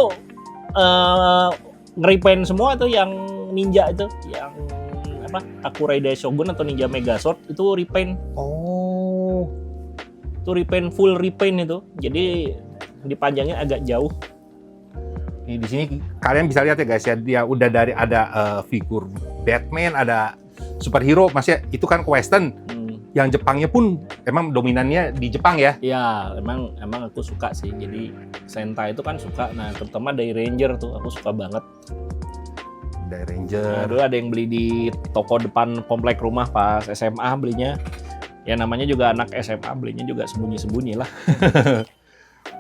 nge-repaint semua tuh yang ninja itu, yang apa? Sakurai Shogun atau Ninja Megazord itu repaint. oh, Itu repaint, full repaint itu. Jadi dipajangnya agak jauh. Nih, di sini kalian bisa lihat ya guys ya, dia udah dari ada figur Batman, ada superhero, maksudnya itu kan ke Western. Yang Jepangnya pun emang dominannya di Jepang ya. Ya, emang aku suka sih. Jadi Sentai itu kan suka. Nah, terutama dari Ranger tuh aku suka banget. Dari Nah, Ranger. dulu ada yang beli di toko depan komplek rumah pas SMA belinya. Ya namanya juga anak SMA, belinya juga sembunyi-sembunyi lah.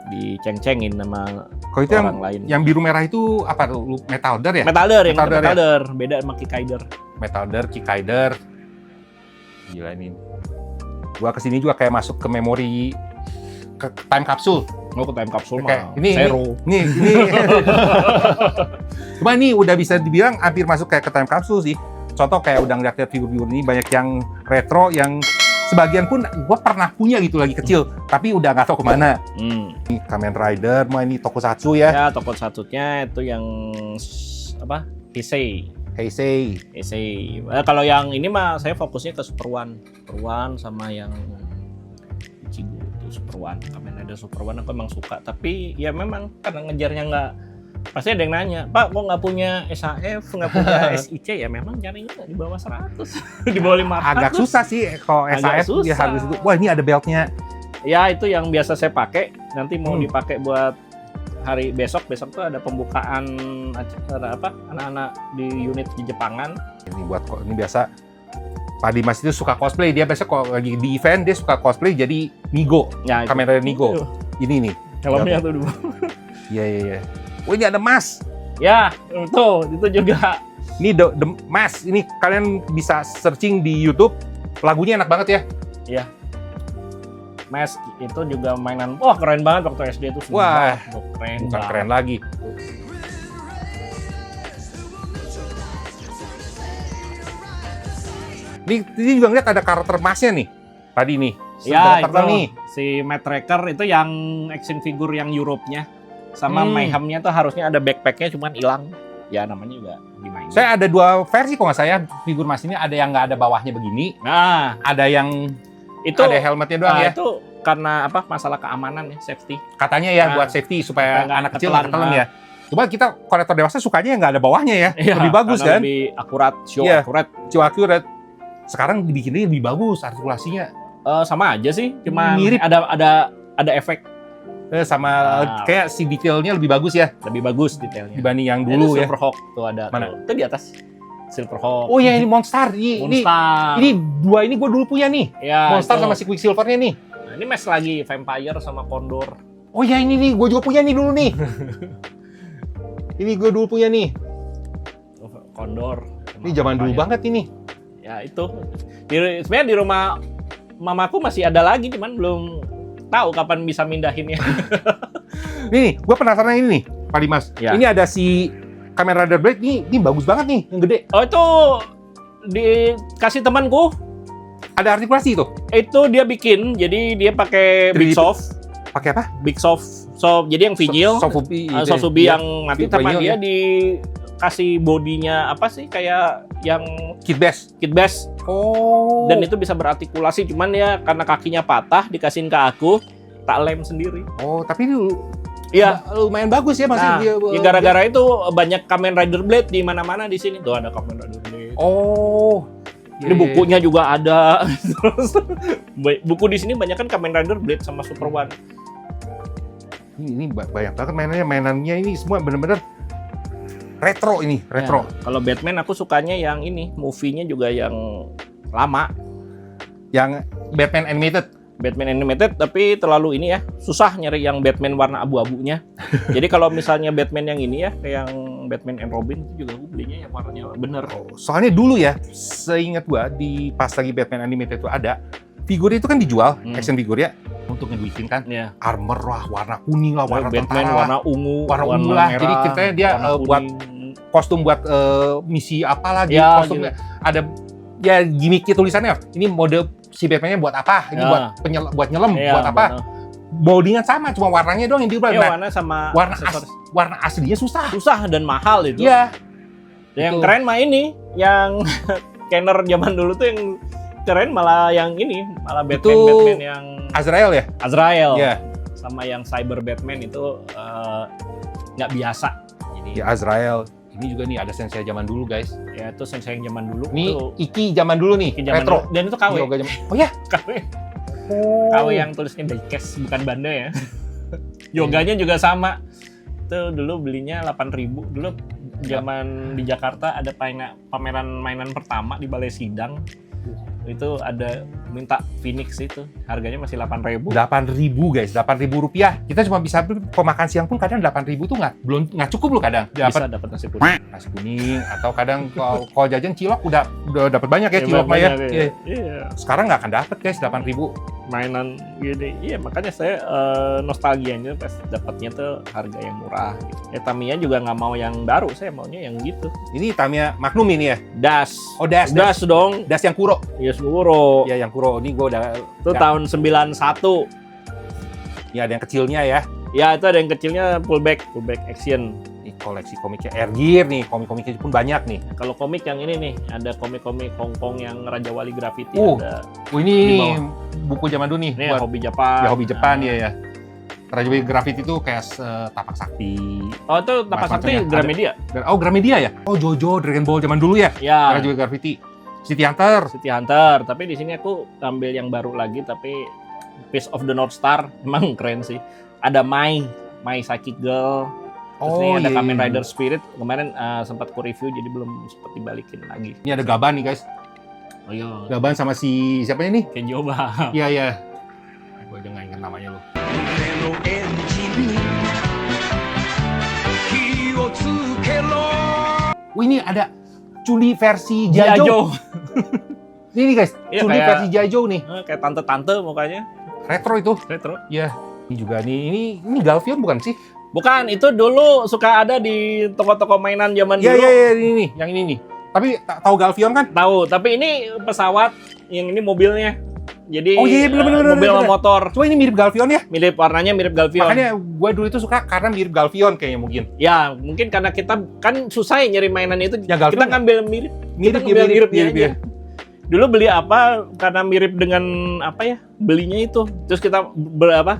Diceng-cengin sama Kalau itu orang lain. yang biru merah itu apa tuh? Metalder ya? Metalder, yang Metalder ya? Metalder. Beda sama Kikaider. Metalder, Kikaider. Gila ini. Gua kesini juga kayak masuk ke memori ke time capsule. Oh, ke time capsule Kayak, mah. ini. Zero. Nih. Cuma ini udah bisa dibilang hampir masuk kayak ke time capsule sih. Contoh kayak udah ngeliat figur-figur ini banyak yang retro, yang sebagian pun gua pernah punya gitu lagi kecil, tapi udah nggak tahu kemana. Ini Kamen Rider, ini Tokusatsu ya. Ya, toko satunya itu yang apa? Heisei. Heisei. Heisei. Kalau yang ini mah saya fokusnya ke Super One. Super One sama yang Ichigo itu Super One. Kamen Rider Super One aku emang suka, tapi ya memang karena ngejarnya nggak, pasti ada yang nanya, Pak kok nggak punya SHF, nggak punya SIC, ya memang carinya nggak di bawah 100, di bawah 500. Agak susah sih kalau Agak SAF dia susah. harus itu. Wah ini ada beltnya. Ya itu yang biasa saya pakai, nanti mau Hmm. dipakai buat hari besok tuh ada pembukaan acara apa anak-anak di unit di Jepangan. Ini buat ini biasa. Pak Dimas itu suka cosplay. Dia biasa kalau lagi di event dia suka cosplay jadi Nigo. Ya, itu. Kamen Rider Nigo. Ini nih. Helmnya tuh dulu. Iya. Oh ini ada Mas. Ya, itu juga. Ini the Mas. Ini kalian bisa searching di YouTube. Lagunya enak banget ya. Iya. Mask itu juga mainan. Wah, keren banget waktu SD itu. Wah, keren. Bukan banget. keren lagi. Ini juga ngeliat ada karakter Masnya nih. Tadi nih. Ya, Karakter itu nih. si Matt Tracker itu yang action figure yang Europe-nya. Sama Mayhem-nya tuh harusnya ada backpack-nya cuman hilang. Ya namanya juga dimainin. Saya ada dua versi kok nggak saya figur Mas ini, ada yang nggak ada bawahnya begini, Nah, ada yang itu ada helmetnya doang ya. itu karena apa? Masalah keamanan ya, safety. Katanya ya Nah, buat safety supaya nggak anak kecil ketelan, nggak ketelan nah. ya. Cuma kita kolektor dewasa sukanya yang nggak ada bawahnya ya, Iya, lebih bagus karena kan, lebih akurat, show Iya. akurat. Cuma accurate. Sekarang dibikinnya lebih bagus artikulasinya, Sama aja sih, cuma Mirip. ada efek sama Nah. kayak si detailnya lebih bagus ya lebih bagus detailnya. dibanding yang Itu dulu ya. Silverhawk tuh ada. Mana? Tuh. Itu di atas. Silverhawk. Oh ya ini Monster, ini Monster. ini dua ini gue dulu punya nih, Ya, Monster itu. sama si Quicksilvernya nih. Nah, ini match lagi Vampire sama Condor. Oh ya ini nih, gue juga punya nih dulu nih. Ini gue dulu punya nih. Condor. Ini zaman dulu banget ini. Ya itu. Sebenarnya di rumah mamaku masih ada lagi, cuman belum tahu kapan bisa mindahinnya. Nih, gue penasaran ini nih, Pak Dimas. Ya. Ini ada si Kamen Rider Blade, ini bagus banget nih, yang gede. Oh itu dikasih temanku. Ada artikulasi tuh. Itu dia bikin, jadi dia pakai 3D. Big Soft. Pakai apa? Big Soft. So, jadi yang Vigil. Sofubi. Sosubi Iya. yang mati Vigil, sama dia ya. di kasih bodinya apa sih kayak yang Kit Bash. Kit Bash. Oh. Dan itu bisa berartikulasi, cuman ya karena kakinya patah dikasihin ke aku, tak lem sendiri. Oh, tapi itu Iya. lumayan bagus ya Nah, masih ya gara-gara itu banyak Kamen Rider Blade di mana-mana di sini. Tuh ada Kamen Rider Blade. Oh. Ini bukunya juga ada. Terus buku di sini banyak kan Kamen Rider Blade sama Super One. Ini banyak banget mainannya ini semua bener-bener retro ini, retro. Ya, kalau Batman aku sukanya yang ini, movie-nya juga yang lama. Yang Batman Animated. Batman Animated tapi terlalu ini ya, susah nyari yang Batman warna abu-abunya. Jadi kalau misalnya Batman yang ini ya, kayak yang Batman and Robin itu juga aku belinya yang warnanya bener. Soalnya dulu ya, seingat gua di pas lagi Batman Animated itu ada figur itu kan dijual, action figure ya, untuk ngeduitin kan. Ya. Armor lah, warna kuning lah, warna Batman tentara warna lah, ungu, warna ungu lah. merah, Jadi kita dia warna buat kuning. kostum buat misi apa lagi, Ya, kostumnya ada ya gimmicknya tulisannya. Ini mode si Batman-nya buat apa? Ini Ya. buat nyelam, Ya, buat apa? Bodinya sama, cuma warnanya doang yang diubah. Ya, Nah, warna sama warna aksesoris. warna aslinya susah. Susah dan mahal itu. Iya. Yang Itu. keren mah ini, yang scanner zaman dulu tuh yang keren malah yang ini, malah Batman Itu Batman yang Azrael ya? Azrael. Iya. Sama yang Cyber Batman itu nggak biasa. Jadi Ya Azrael. Ini juga nih ada sensei zaman dulu, guys. ya itu sensei yang zaman dulu Ini tuh Iki zaman dulu nih, zaman retro. dulu. Dan itu KW. Yoga zaman. Oh ya? KW. KW yang tulisnya diecast bukan Banda ya. Yoganya juga sama. Itu dulu belinya 8.000. Dulu zaman di Jakarta ada pameran mainan pertama di Balai Sidang. Itu ada minta Phoenix itu. Harganya masih 8.000. 8.000 guys, 8.000 rupiah. Kita cuma bisa beli pemakan siang pun kadang 8.000 tuh nggak cukup loh kadang. Bisa dapat nasi kuning. Nasi kuning atau kadang kalau jajan cilok udah dapat banyak ya cilok mah ya. banyak, Iya. Iya. Sekarang nggak akan dapat guys 8.000. Mainan gini. Iya, makanya saya nostalgianya pas dapatnya tuh harga yang murah gitu. Ya Tamiya juga nggak mau yang baru, saya maunya yang gitu. Ini Tamiya Magnum ini ya. Das. Oh Das dong. Das yang Kuro. Ya Suguro. Ya yang Kuro ini gue udah. Itu tahun 91. Ini ada yang kecilnya ya. Ya, itu ada yang kecilnya fullback action. Ini koleksi komiknya Air Gear nih, komik-komiknya pun banyak nih. Kalau komik yang ini nih, ada komik-komik Hongkong yang Raja Wali Graffiti ada. Oh Di ini bawah. buku zaman dulu nih Ini buat hobi Jepang. ya hobi Jepang Nah. ya. Raja Wali Graffiti itu kayak Tapak Sakti. Oh, itu Tapak Sakti Macam-macamnya. Gramedia. Oh Gramedia ya? Oh Jojo, Dragon Ball zaman dulu ya? Ya. Raja Wali Graffiti. City Hunter. City Hunter, tapi di sini aku ambil yang baru lagi tapi Piece of the North Star emang keren sih. Ada My Psychic Girl. Terus ini ada iya, Kamen iya. Rider Spirit. Kemarin sempat ku review jadi belum sempat dibalikin lagi. Ini ada Gaban nih guys. Oh iya, Gaban sama si siapa nih? Kenjoba. Iya iya. Gue udah nggak inget namanya loh. Wih ini ada Chun-Li versi Jajo. Ini nih guys, Iya, Chun-Li kayak- versi Jajo nih. Kayak tante-tante mukanya. Retro itu. Retro. Iya. Ini juga nih, ini Galvion bukan sih? Bukan, itu dulu suka ada di toko-toko mainan zaman Iya dulu. iya iya ini nih, yang ini nih. Tapi tahu Galvion kan? Tahu, tapi ini pesawat, yang ini mobilnya. Jadi Oh, iya, bener, mobil sama bener. motor. Coba ini mirip Galvion ya? Mirip warnanya mirip Galvion. Makanya gue dulu itu suka karena mirip Galvion kayaknya mungkin. Ya, mungkin karena kita kan susah ya nyari mainan itu. Ya, Galvion Kita ngambil mirip. Mirip Kita ngambil miripnya aja. ya. Dulu beli apa karena mirip dengan apa ya? Belinya itu. Terus kita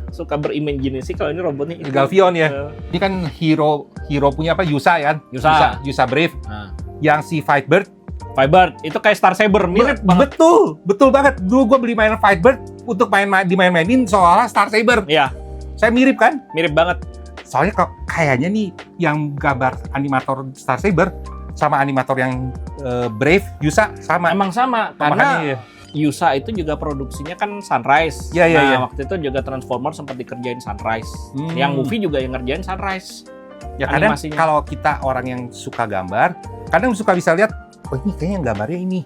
suka berimajinasi kalau ini robotnya itu. Galvion ya. Eh, Ini kan hero punya apa? Yusa ya. Yusa Brave. Nah, Yang si Fightbird. Firebird itu kayak Star Saber mirip banget. Betul banget. Dulu gue beli mainan Fightbird untuk dimain-mainin seolah Star Saber. Iya, Saya mirip kan? mirip banget. Soalnya kayaknya nih yang gambar animator Star Saber sama animator yang Brave Yusa sama. Emang sama Makanya, karena Yusa itu juga produksinya kan Sunrise. Iya, iya, nah, iya. waktu itu juga Transformer sempat dikerjain Sunrise. Hmm. Yang movie juga yang ngerjain Sunrise. Ya kadang animasinya. kalau kita orang yang suka gambar, kadang suka bisa lihat, oh ini kayaknya gambarnya ini.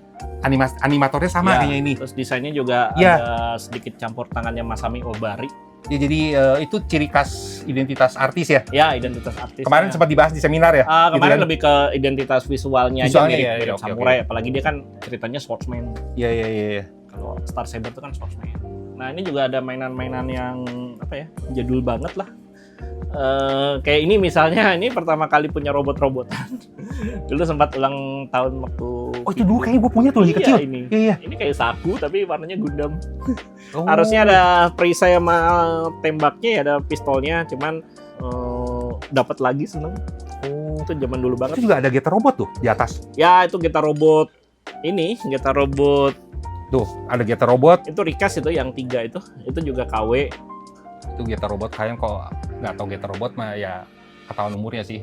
Animatornya sama Ya, kayaknya ini. Terus desainnya juga Iya. ada sedikit campur tangannya Masami Obari. Ya jadi itu ciri khas identitas artis ya. Ya, identitas artis. Kemarin sempat dibahas di seminar ya. Kemarin gitu kan? lebih ke identitas visualnya aja Visualnya, mirip, ya, mirip oke, samurai. Apalagi dia kan ceritanya swordsman. Iya iya iya. Kalau Star Saber itu kan swordsman. Nah, ini juga ada mainan-mainan yang apa ya? Jadul banget lah. Kayak ini misalnya, ini pertama kali punya robot-robotan. Dulu sempat ulang tahun waktu. Oh itu dulu kayaknya gue punya tuh lagi Iya, kecil. ini. Iya. Ini kayak saku tapi warnanya Gundam. Oh. Harusnya ada perisai sama tembaknya ya, ada pistolnya, cuman dapat lagi seneng. Oh. Itu zaman dulu banget. Itu juga ada Getter Robot tuh di atas. Ya itu Geta Robot ini, Geta Robot Tuh, ada Getter Robot. itu Recast itu yang 3 itu juga KW. Itu Getter Robot kalian kalau nggak tahu Getter Robot mah ya ketahuan umurnya sih.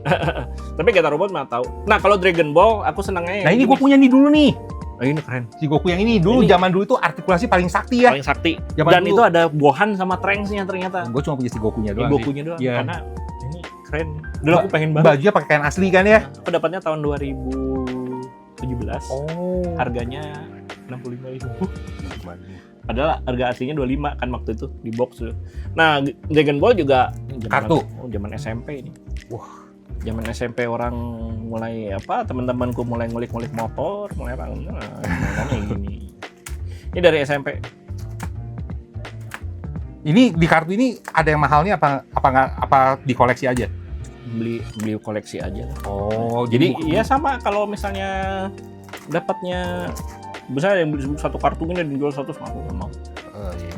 Tapi Geta Robot mah tahu. Nah kalau Dragon Ball aku senangnya Nah yang ini gue punya nih dulu nih. Oh, ini keren. Si Goku yang ini dulu Ini- zaman dulu itu artikulasi paling sakti ya. Paling sakti. Zaman Dan dulu. itu ada Gohan sama Trunks-nya ternyata. Gue cuma punya si Gokunya Ini doang sih. Gokunya doang. Iya. Karena ini keren. Dulu aku pengen banget. Bajunya pakai kain asli kan ya? Aku dapatnya tahun 2017. Oh. Harganya 65.000. Padahal harga aslinya 25 kan waktu itu di box tuh. Nah, Dragon Ball juga zaman Kartu. zaman SMP ini. Wah. Zaman SMP orang mulai apa? Teman-temanku mulai ngulik-ngulik motor, mulai mainannya gini. Ini dari SMP. Ini di kartu ini ada yang mahalnya apa di koleksi aja? Beli koleksi aja. Oh, Jadi ya sama kalau misalnya dapatnya besar yang beli satu kartu ini dijual 100 aku nggak mau. iya.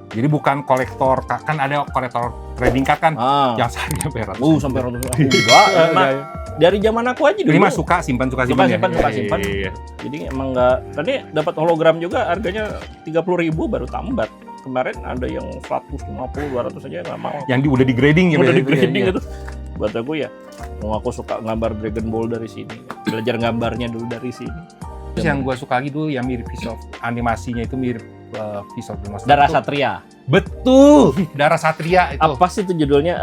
Jadi bukan kolektor, kan ada kolektor trading card kan yang seharga berapa? Sampai ratus aku enggak. Emang dari zaman aku aja dulu. Ini mah suka simpan Suka ya? simpan. Iya. Jadi emang nggak. Tadi dapat hologram juga harganya 30.000 baru tambat. Kemarin ada yang 150, 200 aja nggak mau. Yang udah di grading gitu. Udah ya? di grading Iya. gitu. Buat aku ya, mau aku suka gambar Dragon Ball dari sini. Belajar gambarnya dulu dari sini. Terus yang gue suka lagi dulu yang mirip Piece of animasinya itu mirip Piece of the Monster. Darah Satria. Betul, Darah Satria itu. Apa sih itu judulnya?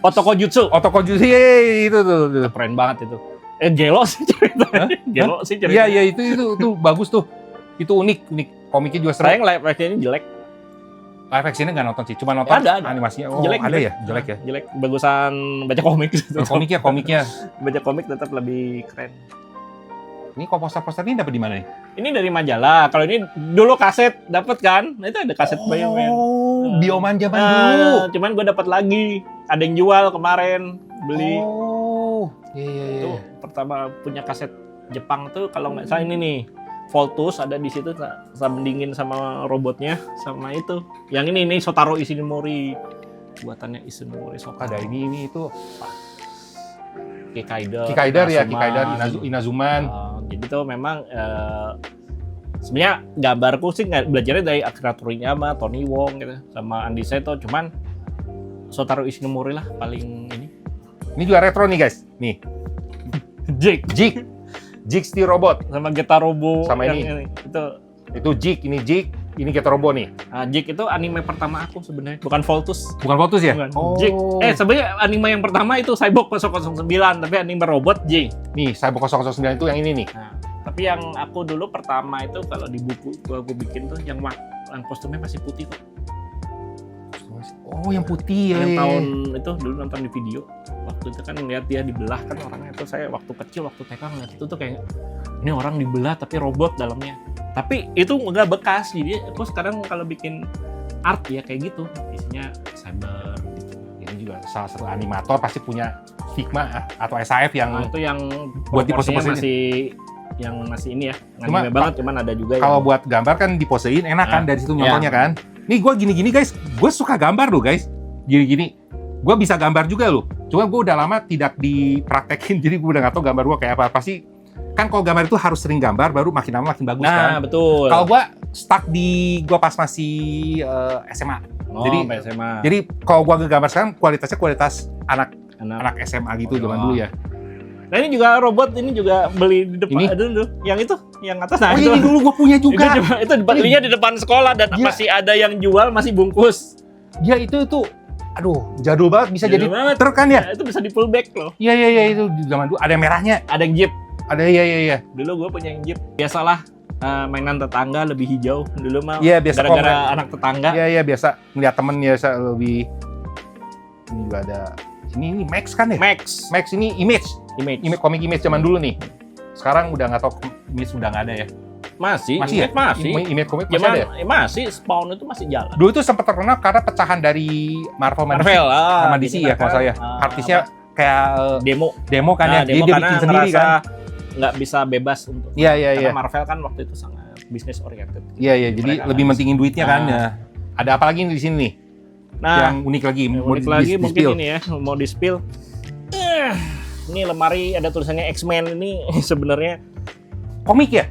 Otoko Jutsu. Otokojutsu itu tuh. Keren banget itu. Gelo sih ceritanya. Gelo sih ceritanya. Iya itu bagus tuh. Itu unik. Komiknya juga seru. Sayang live action ini jelek. Live actionnya nggak nonton sih, cuma nonton Ada. animasinya. Oh, Jelek, ada jelek. ya, jelek ya. Jelek. Bagusan baca komik gitu. Komiknya. Baca komik tetap lebih keren. Ini kok poster-poster ini dapat di mana nih? Ini dari majalah. Kalau ini dulu kaset dapat kan? Nah, itu ada kaset Bioman. Oh, Bioman zaman dulu. Cuman gue dapat lagi. Ada yang jual kemarin. Beli. Oh, iya. Itu pertama punya kaset Jepang tuh kalau nggak salah ini nih. Voltus ada di situ sambingin sama robotnya sama itu. Yang ini Shotaro Ishinomori. Buatannya Ishinomori Shotaro. Ada ini itu Kikaidar ya, Inazuma. Kikaidar Inazuman. Jadi tuh memang sebenarnya gambarku sih belajarnya dari Akira Toriyama, Tony Wong gitu, sama Andy Seto. Cuman Shotaro Ishinomori lah paling ini. Ini juga retro nih guys. Nih, Jig Steel Robot. Sama Getarobo Sama yang Itu Jig, ini Getter Robot nih. Jig itu anime pertama aku sebenarnya, bukan Voltus. Bukan Voltus ya? Bukan. Oh. Jig. Sebenarnya anime yang pertama itu Cyborg 009, tapi anime robot Jig. Nih, Cyborg 009 itu yang ini nih. Nah, tapi yang aku dulu pertama itu kalau di buku aku bikin tuh yang kostumnya masih putih kok. Oh, yang putih ya. Yang iya. tahun itu dulu nonton di video. Waktu itu kan ngeliat dia dibelah kan orangnya itu, saya waktu kecil waktu TK ngeliat itu tuh kayak ini orang dibelah tapi robot dalamnya. Tapi itu nggak bekas, jadi aku sekarang kalau bikin art ya kayak gitu, isinya cyber. Ini juga salah satu animator pasti punya Figma atau SAF yang Nah, itu yang buat di proporsinya pose-pose masih yang masih ini ya, Cuma, anime banget, cuman ada juga kalau yang buat gambar kan diposein enak kan dari situ Ya. nyontohnya kan. Nih gue gini-gini guys, gue suka gambar loh guys. Gini-gini, gue bisa gambar juga loh. Cuma gue udah lama tidak dipraktekin, jadi gue udah nggak tahu gambar gue kayak apa. Pasti kan kalau gambar itu harus sering gambar, baru makin lama makin bagus nah kan. betul. Kalau gue stuck gue pas masih SMA. sampai SMA. Jadi kalau gue gambar sekarang kualitas anak anak SMA gitu Oh, zaman iya. dulu ya. Nah ini juga robot, ini juga beli di depan. Ini? Dulu, yang itu, yang atas. Nah, Oh itu. ini dulu gue punya juga. Itu belinya di depan sekolah dan Iya. masih ada yang jual, masih bungkus. Dia itu aduh jadul banget, bisa Jadul jadi banget. truk kan ya? Ya, itu bisa di pullback loh. Iya itu di zaman dulu ada yang merahnya. Ada yang Jeep. Ada iya. Dulu gue punya yang Jeep. Biasalah mainan tetangga lebih hijau. Dulu mah Iya biasa gara-gara anak tetangga. Iya biasa ngeliat temen biasa lebih. Ini juga ada. Ini Max kan ya? Max Max ini Image Image. komik Image zaman dulu nih. Sekarang udah nggak tahu Image udah nggak ada ya. Masih Masih ya? Image masih. Image Comics masih ada ya? Masih Spawn itu masih jalan. Dulu itu sempat terkenal karena pecahan dari Marvel sama DC gitu ya kalau saya. Artisnya kayak demo kan ya, demo dia karena bikin sendiri ngerasa kan. nggak bisa bebas untuk Iya. karena Marvel kan waktu itu sangat bisnis oriented. Iya, jadi Mereka lebih kan. mentingin duitnya kan. Ya. Ada apa lagi di sini nih? Nah, Yang unik lagi, yang mau unik lagi mungkin di-spill. ini ya, mau di spill. Ini lemari ada tulisannya X-Men ini sebenarnya Komik ya?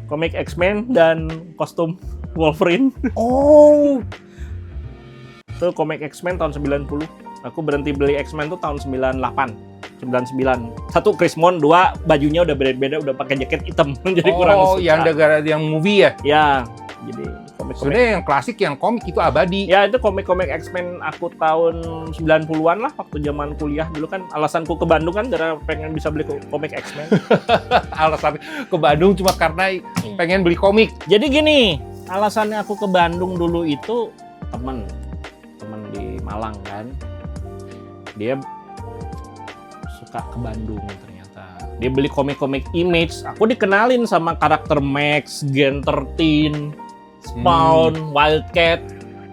komik X-Men dan kostum Wolverine. Oh, Itu komik X-Men tahun 90. Aku berhenti beli X-Men tuh tahun 98. 99. Satu Chrismon, dua bajunya udah beda-beda, udah pakai jaket hitam. Jadi kurang suka. yang negara yang movie ya? Ya, jadi komik-komik. Sebenarnya yang klasik, yang komik itu abadi. Ya itu komik-komik X-Men aku tahun 90-an lah waktu zaman kuliah dulu kan alasanku ke Bandung kan karena pengen bisa beli komik X-Men. Alasan ke Bandung cuma karena pengen beli komik. Jadi gini, alasannya aku ke Bandung dulu itu temen di Malang kan. Dia suka ke Bandung ternyata. Dia beli komik-komik Image. Aku dikenalin sama karakter Max, Gen 13, Spawn, Wildcat,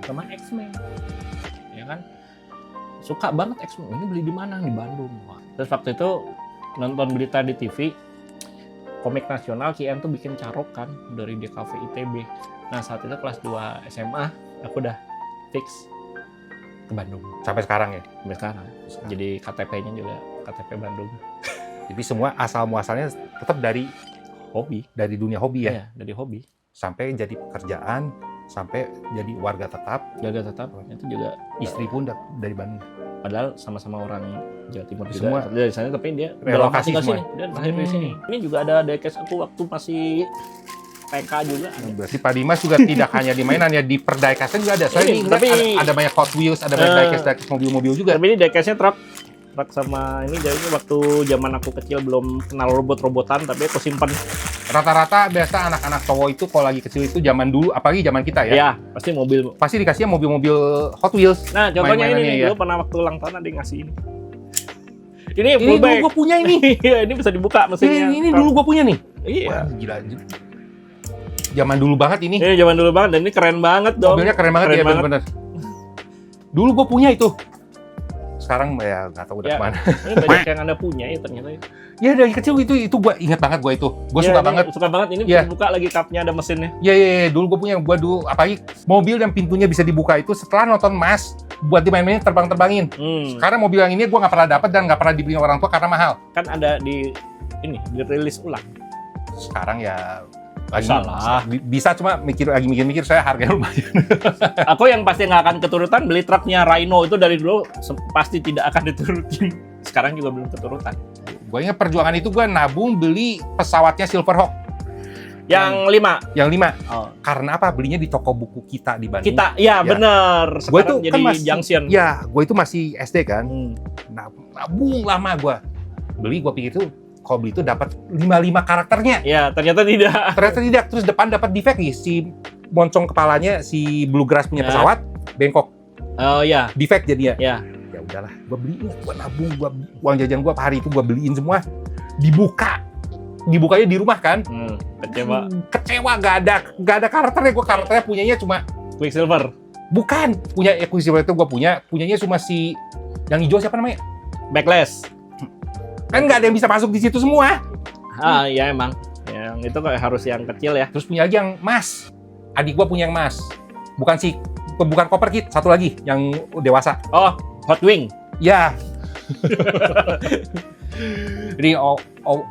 sama X-Men. Ya kan? Suka banget X-Men. Ini beli di mana? Di Bandung. Wah. Terus waktu itu nonton berita di TV, Komik Nasional Kian tuh bikin carok kan dari DKV ITB. Nah saat itu kelas 2 SMA, aku udah fix ke Bandung. Sampai sekarang ya? Sampai sekarang. Jadi KTP-nya juga KTP Bandung. Jadi semua asal muasalnya tetap dari Hobi. dunia hobi ya? Iya, dari hobi. Sampai jadi pekerjaan, sampai jadi warga tetap, Jaga tetap. Itu juga istri pun dari Bandung. padahal sama-sama orang Jawa Timur juga. Semua Dari sana tapi dia relokasi ke semua. sini. Dia lahir di sini. Ini juga ada diecast aku waktu masih TK juga. Berarti Pak Dimas juga tidak hanya di mainan ya, di perdiecast juga ada. Saya Ini, ingat tapi- ada banyak Hot Wheels, ada banyak diecast mobil-mobil juga. Tapi ini diecast-nya truk sama ini jadi waktu zaman aku kecil belum kenal robot-robotan tapi aku simpen. Rata-rata biasa anak-anak cowok itu kalau lagi kecil itu zaman dulu, apalagi zaman kita ya, Ya, pasti mobil. pasti dikasihnya mobil-mobil Hot Wheels. Nah, contohnya ini Main-mainannya nih, ya. dulu pernah waktu ulang tahun ada yang ngasih ini. Ini Ini full dulu bag. gue punya ini. Iya, ini bisa dibuka mesinnya. Ini dulu gue punya nih. Iya. Wah, gila. Zaman dulu banget ini. Ini zaman dulu banget dan ini keren banget dong. Mobilnya keren banget Keren ya, banget. bener-bener. Dulu gue punya itu. Sekarang ya nggak tahu udah Ya. kemana. Ini banyak yang Anda punya ya ternyata. Ya dari kecil itu gue ingat banget gue itu. Gue Ya, suka ini banget. Suka banget ini Iya. bisa dibuka lagi cupnya ada mesinnya. Iya, dulu gue punya. Gue dulu, apalagi mobil yang pintunya bisa dibuka itu setelah nonton Mas, buat dimain-mainin terbang-terbangin. Sekarang mobil yang ini gue nggak pernah dapat dan nggak pernah dibeli orang tua karena mahal. Kan ada di ini dirilis ulang. Sekarang ya lagi Salah. bisa cuma mikir-mikir saya harganya lumayan. Aku yang pasti nggak akan keturutan beli truknya Rhino itu dari dulu pasti tidak akan diturutin. Sekarang juga belum keturutan. Gue ingat perjuangan itu gue nabung beli pesawatnya Silverhawk Yang 5. yang 5. Oh. Karena apa? Belinya di toko buku kita di Bandung. Kita, ya, Ya. bener. Gue itu Sekarang jadi kan masih, junction. ya, gue itu masih SD kan. Hmm. Nabung lama gue. Beli, gue pikir tuh kalau beli itu dapat 55 karakternya. Ya, ternyata tidak. Ternyata tidak. Terus depan dapat defect nih, si moncong kepalanya si Bluegrass punya Ya. pesawat bengkok, Oh ya, defect jadinya. ya. Ya udahlah, gue beliin, gue nabung, uang jajan gue hari itu gue beliin semua. Dibukanya di rumah kan. Kecewa. Kecewa, gak ada karakternya. Gue karakternya punyanya cuma Quicksilver. bukan punya Quicksilver itu gue punyanya cuma si yang hijau siapa namanya? Backlash. Kan nggak ada yang bisa masuk di situ semua. Ah, ya emang. Yang itu kayak harus yang kecil ya. Terus punya lagi yang emas. Adik gue punya yang emas. Bukan Copper Kid, satu lagi yang dewasa. Oh, Hot Wing. Ya. Ini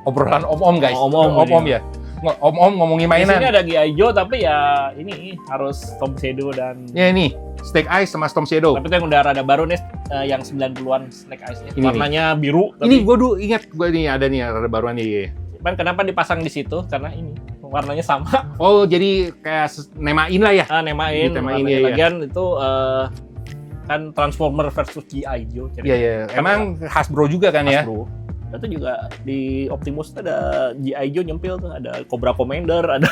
obrolan om-om guys. Om-om ya. Om-om ngomongin Di sini mainan. ada G.I. Joe tapi ya ini harus Tom Shadow dan Ya ini, Snake Eyes sama Storm Shadow. tapi itu yang udah rada baru nih yang 90-an Snake Eyes-nya. Ini Warnanya biru Ini tapi gue dulu ingat, gue nih ada nih ada baruan nih. kan kenapa dipasang di situ? Karena ini warnanya sama. Oh, jadi kayak nemain lah ya. Nemain. Ditemain, warnanya. iya. Lagian itu kan Transformer versus G.I. Joe. Iya, iya. Emang Hasbro juga kan ya? Hasbro. Itu juga di Optimus tuh ada G.I. Joe nyempil tuh, ada Cobra Commander, ada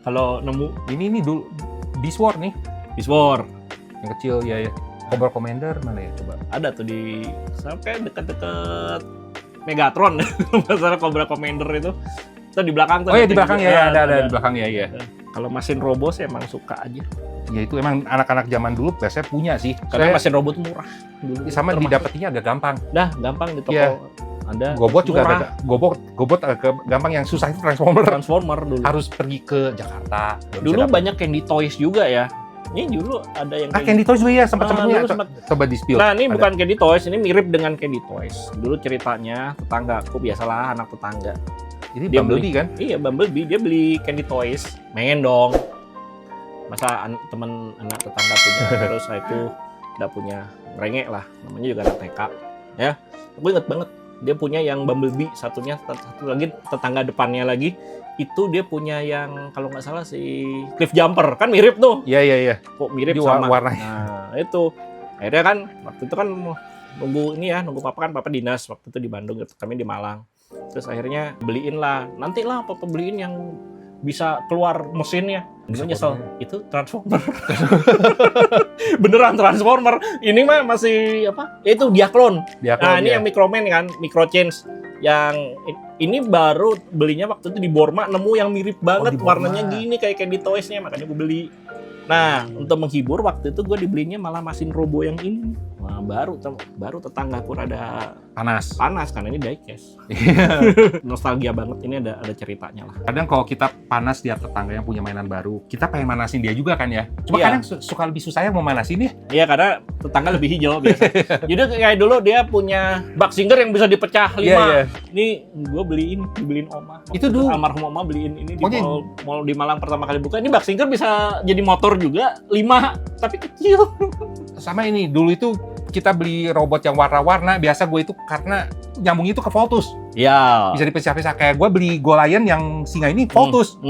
kalau nemu Ini dulu Beast War nih, Beast War yang kecil ya. Cobra Commander mana ya coba? ada tuh di sampai deket-deket Megatron masalah Cobra Commander itu Tuh di belakang tuh. Oh ya di belakang ya, ada ada. di belakang ya, ya. Kalau mesin robo sih emang suka aja. Ya itu emang anak-anak zaman dulu biasanya punya sih. Karena Saya mesin robot tuh murah. Dulu sama termasuk. didapetinya agak gampang. Dah gampang di toko. Iya. Ada. Gobot juga murah. agak gobot agak gampang, yang susah itu transformer. Transformer dulu. Harus pergi ke Jakarta. baru Dulu bisa dapet. banyak Candy Toys juga ya. Ini dulu ada yang Ah, Candy Toys juga ya, sempat punya. dulu sempet. Coba di spill. Nah, ini Ada. bukan Candy Toys, ini mirip dengan Candy Toys. Dulu ceritanya tetanggaku, biasalah anak tetangga. Ini dia Bumblebee kan? Iya, Bumblebee, dia beli Candy Toys. Pengen dong. Masa temen anak tetangga punya, terus saya itu udah punya, rengek lah, namanya juga anak TK. Ya, aku inget banget. Dia punya yang Bumblebee, satu lagi tetangga depannya lagi, itu dia punya yang kalau nggak salah si Cliff Jumper, kan mirip tuh. Iya. Kok mirip Jadi sama. warnanya. Nah, itu. Akhirnya kan, waktu itu kan nunggu papa dinas, waktu itu di Bandung, kami di Malang. Terus akhirnya beliin lah, nanti lah papa beliin yang bisa keluar mesinnya. Gue nyesel, itu Transformer. Beneran Transformer. Ini mah masih apa? Ya itu Diaklon. Nah, ini yang Microman kan, Micro Change. Yang ini baru belinya waktu itu di Borma, nemu yang mirip banget, di Borma. warnanya gini kayak Candy Toys-nya, makanya gue beli. Nah, untuk menghibur waktu itu gue dibelinya malah mesin robo yang ini. Nah, baru tetanggaku rada panas. panas karena ini diecast. Nostalgia banget, ini ada ceritanya lah. Kadang kalau kita panas lihat tetangga yang punya mainan baru, kita pengen manasin dia juga kan ya. Cuma Iya. kadang suka lebih susah ya mau manasin ya. Iya, karena tetangga lebih hijau biasa. Jadi kayak dulu dia punya bak singer yang bisa dipecah 5. Iya. Ini gue beliin Oma. Itu dulu. Almarhum Oma beliin ini di Pokoknya- mall di Malang pertama kali buka. Ini bak singer bisa jadi motor juga 5, tapi kecil. Sama ini, dulu itu kita beli robot yang warna-warna, biasa gue itu karena nyambung itu ke Voltus. Ya. Bisa dipecah-pecah, kayak gue beli Golion yang singa ini Voltus.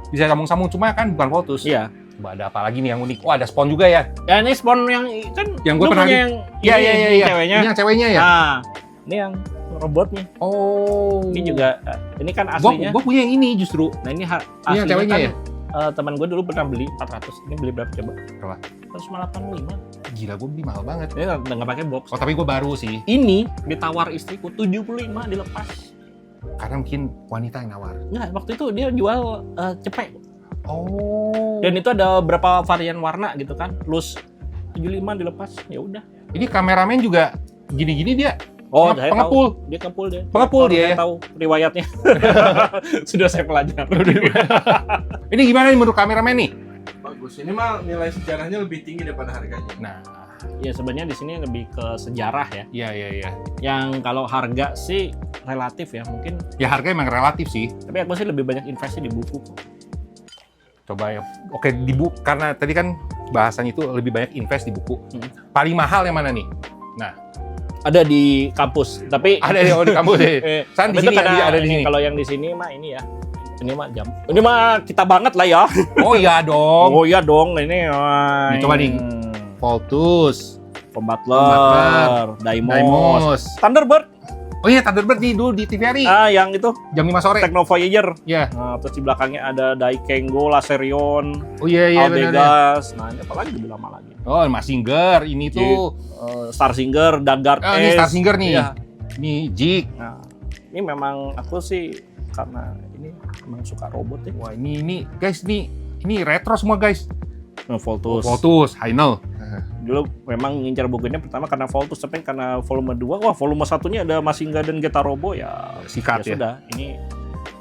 Bisa sambung-sambung, cuma kan bukan Voltus. Iya. Coba ada apa lagi nih yang unik? Oh, ada Spawn juga ya. Ya ini spawn yang kan Yang gue lu pernah punya yang Iya, ini, iya. ceweknya. Ini yang ceweknya ya? Nah, ini yang robotnya. Oh. Ini juga ini kan aslinya. Gue punya yang ini justru. Nah, ini Ini yang aslinya ceweknya kan, ya? teman gue dulu pernah beli 400. Ini beli berapa coba? Berapa? 185. Gila, gue beli mahal banget. Ini nggak pakai box. Oh, tapi gue baru sih. Ini ditawar istriku 75 dilepas. Karena mungkin wanita yang nawar. Nggak, waktu itu dia jual cepet. Oh. Dan itu ada berapa varian warna gitu kan. Plus 75 dilepas. Ya udah. Ini kameramen juga gini-gini dia. Oh, saya pengepul. tahu. Dia kepul dia. Pengepul dia Saya ya? tahu riwayatnya. Sudah saya pelajari. Ini gimana nih menurut kameramen nih? Bagus. Ini mah nilai sejarahnya lebih tinggi daripada harganya. Nah, Ya sebenarnya di sini lebih ke sejarah ya. iya. Yang kalau harga sih relatif ya mungkin. Ya harga emang relatif sih. Tapi aku sih lebih banyak investasi di buku. Coba ya. Oke, di buku, karena tadi kan bahasanya itu lebih banyak invest di buku. Hmm. Paling mahal yang mana nih? Ada di kampus. Tapi Ada di kampus deh. San di tapi itu sini, karena ada di sini. Kalau yang di sini mah ini ya. Ini mah jam. Ini mah kita banget lah ya. Oh iya dong. Oh iya dong ini. Nih, coba nih. Voltus, Combattler, Daimos, Daimos. Thunderbird. Oh iya, Thunderbird nih dulu di TVRI. Yang itu Jam 5 sore. Techno Voyager. Iya. Nah, terus di belakangnya ada Daikengo, Laserion, Oh iya benar. Aldegas. Nah, ini apa lagi lebih lama lagi. Oh, Mazinger ini tuh. Starsinger, Dagard Oh, ini S. Starsinger nih. Iya. Ini Jig. Nah, ini memang aku sih karena ini memang suka robot ya. Wah, ini guys, ini retro semua guys. Voltus. Voltus, Heinel. Dulu memang ngincar bukunya pertama karena Voltus, tapi karena volume 2, wah volume 1-nya ada Mazinga dan Geta Robo ya. Sikat ya. Sudah, ini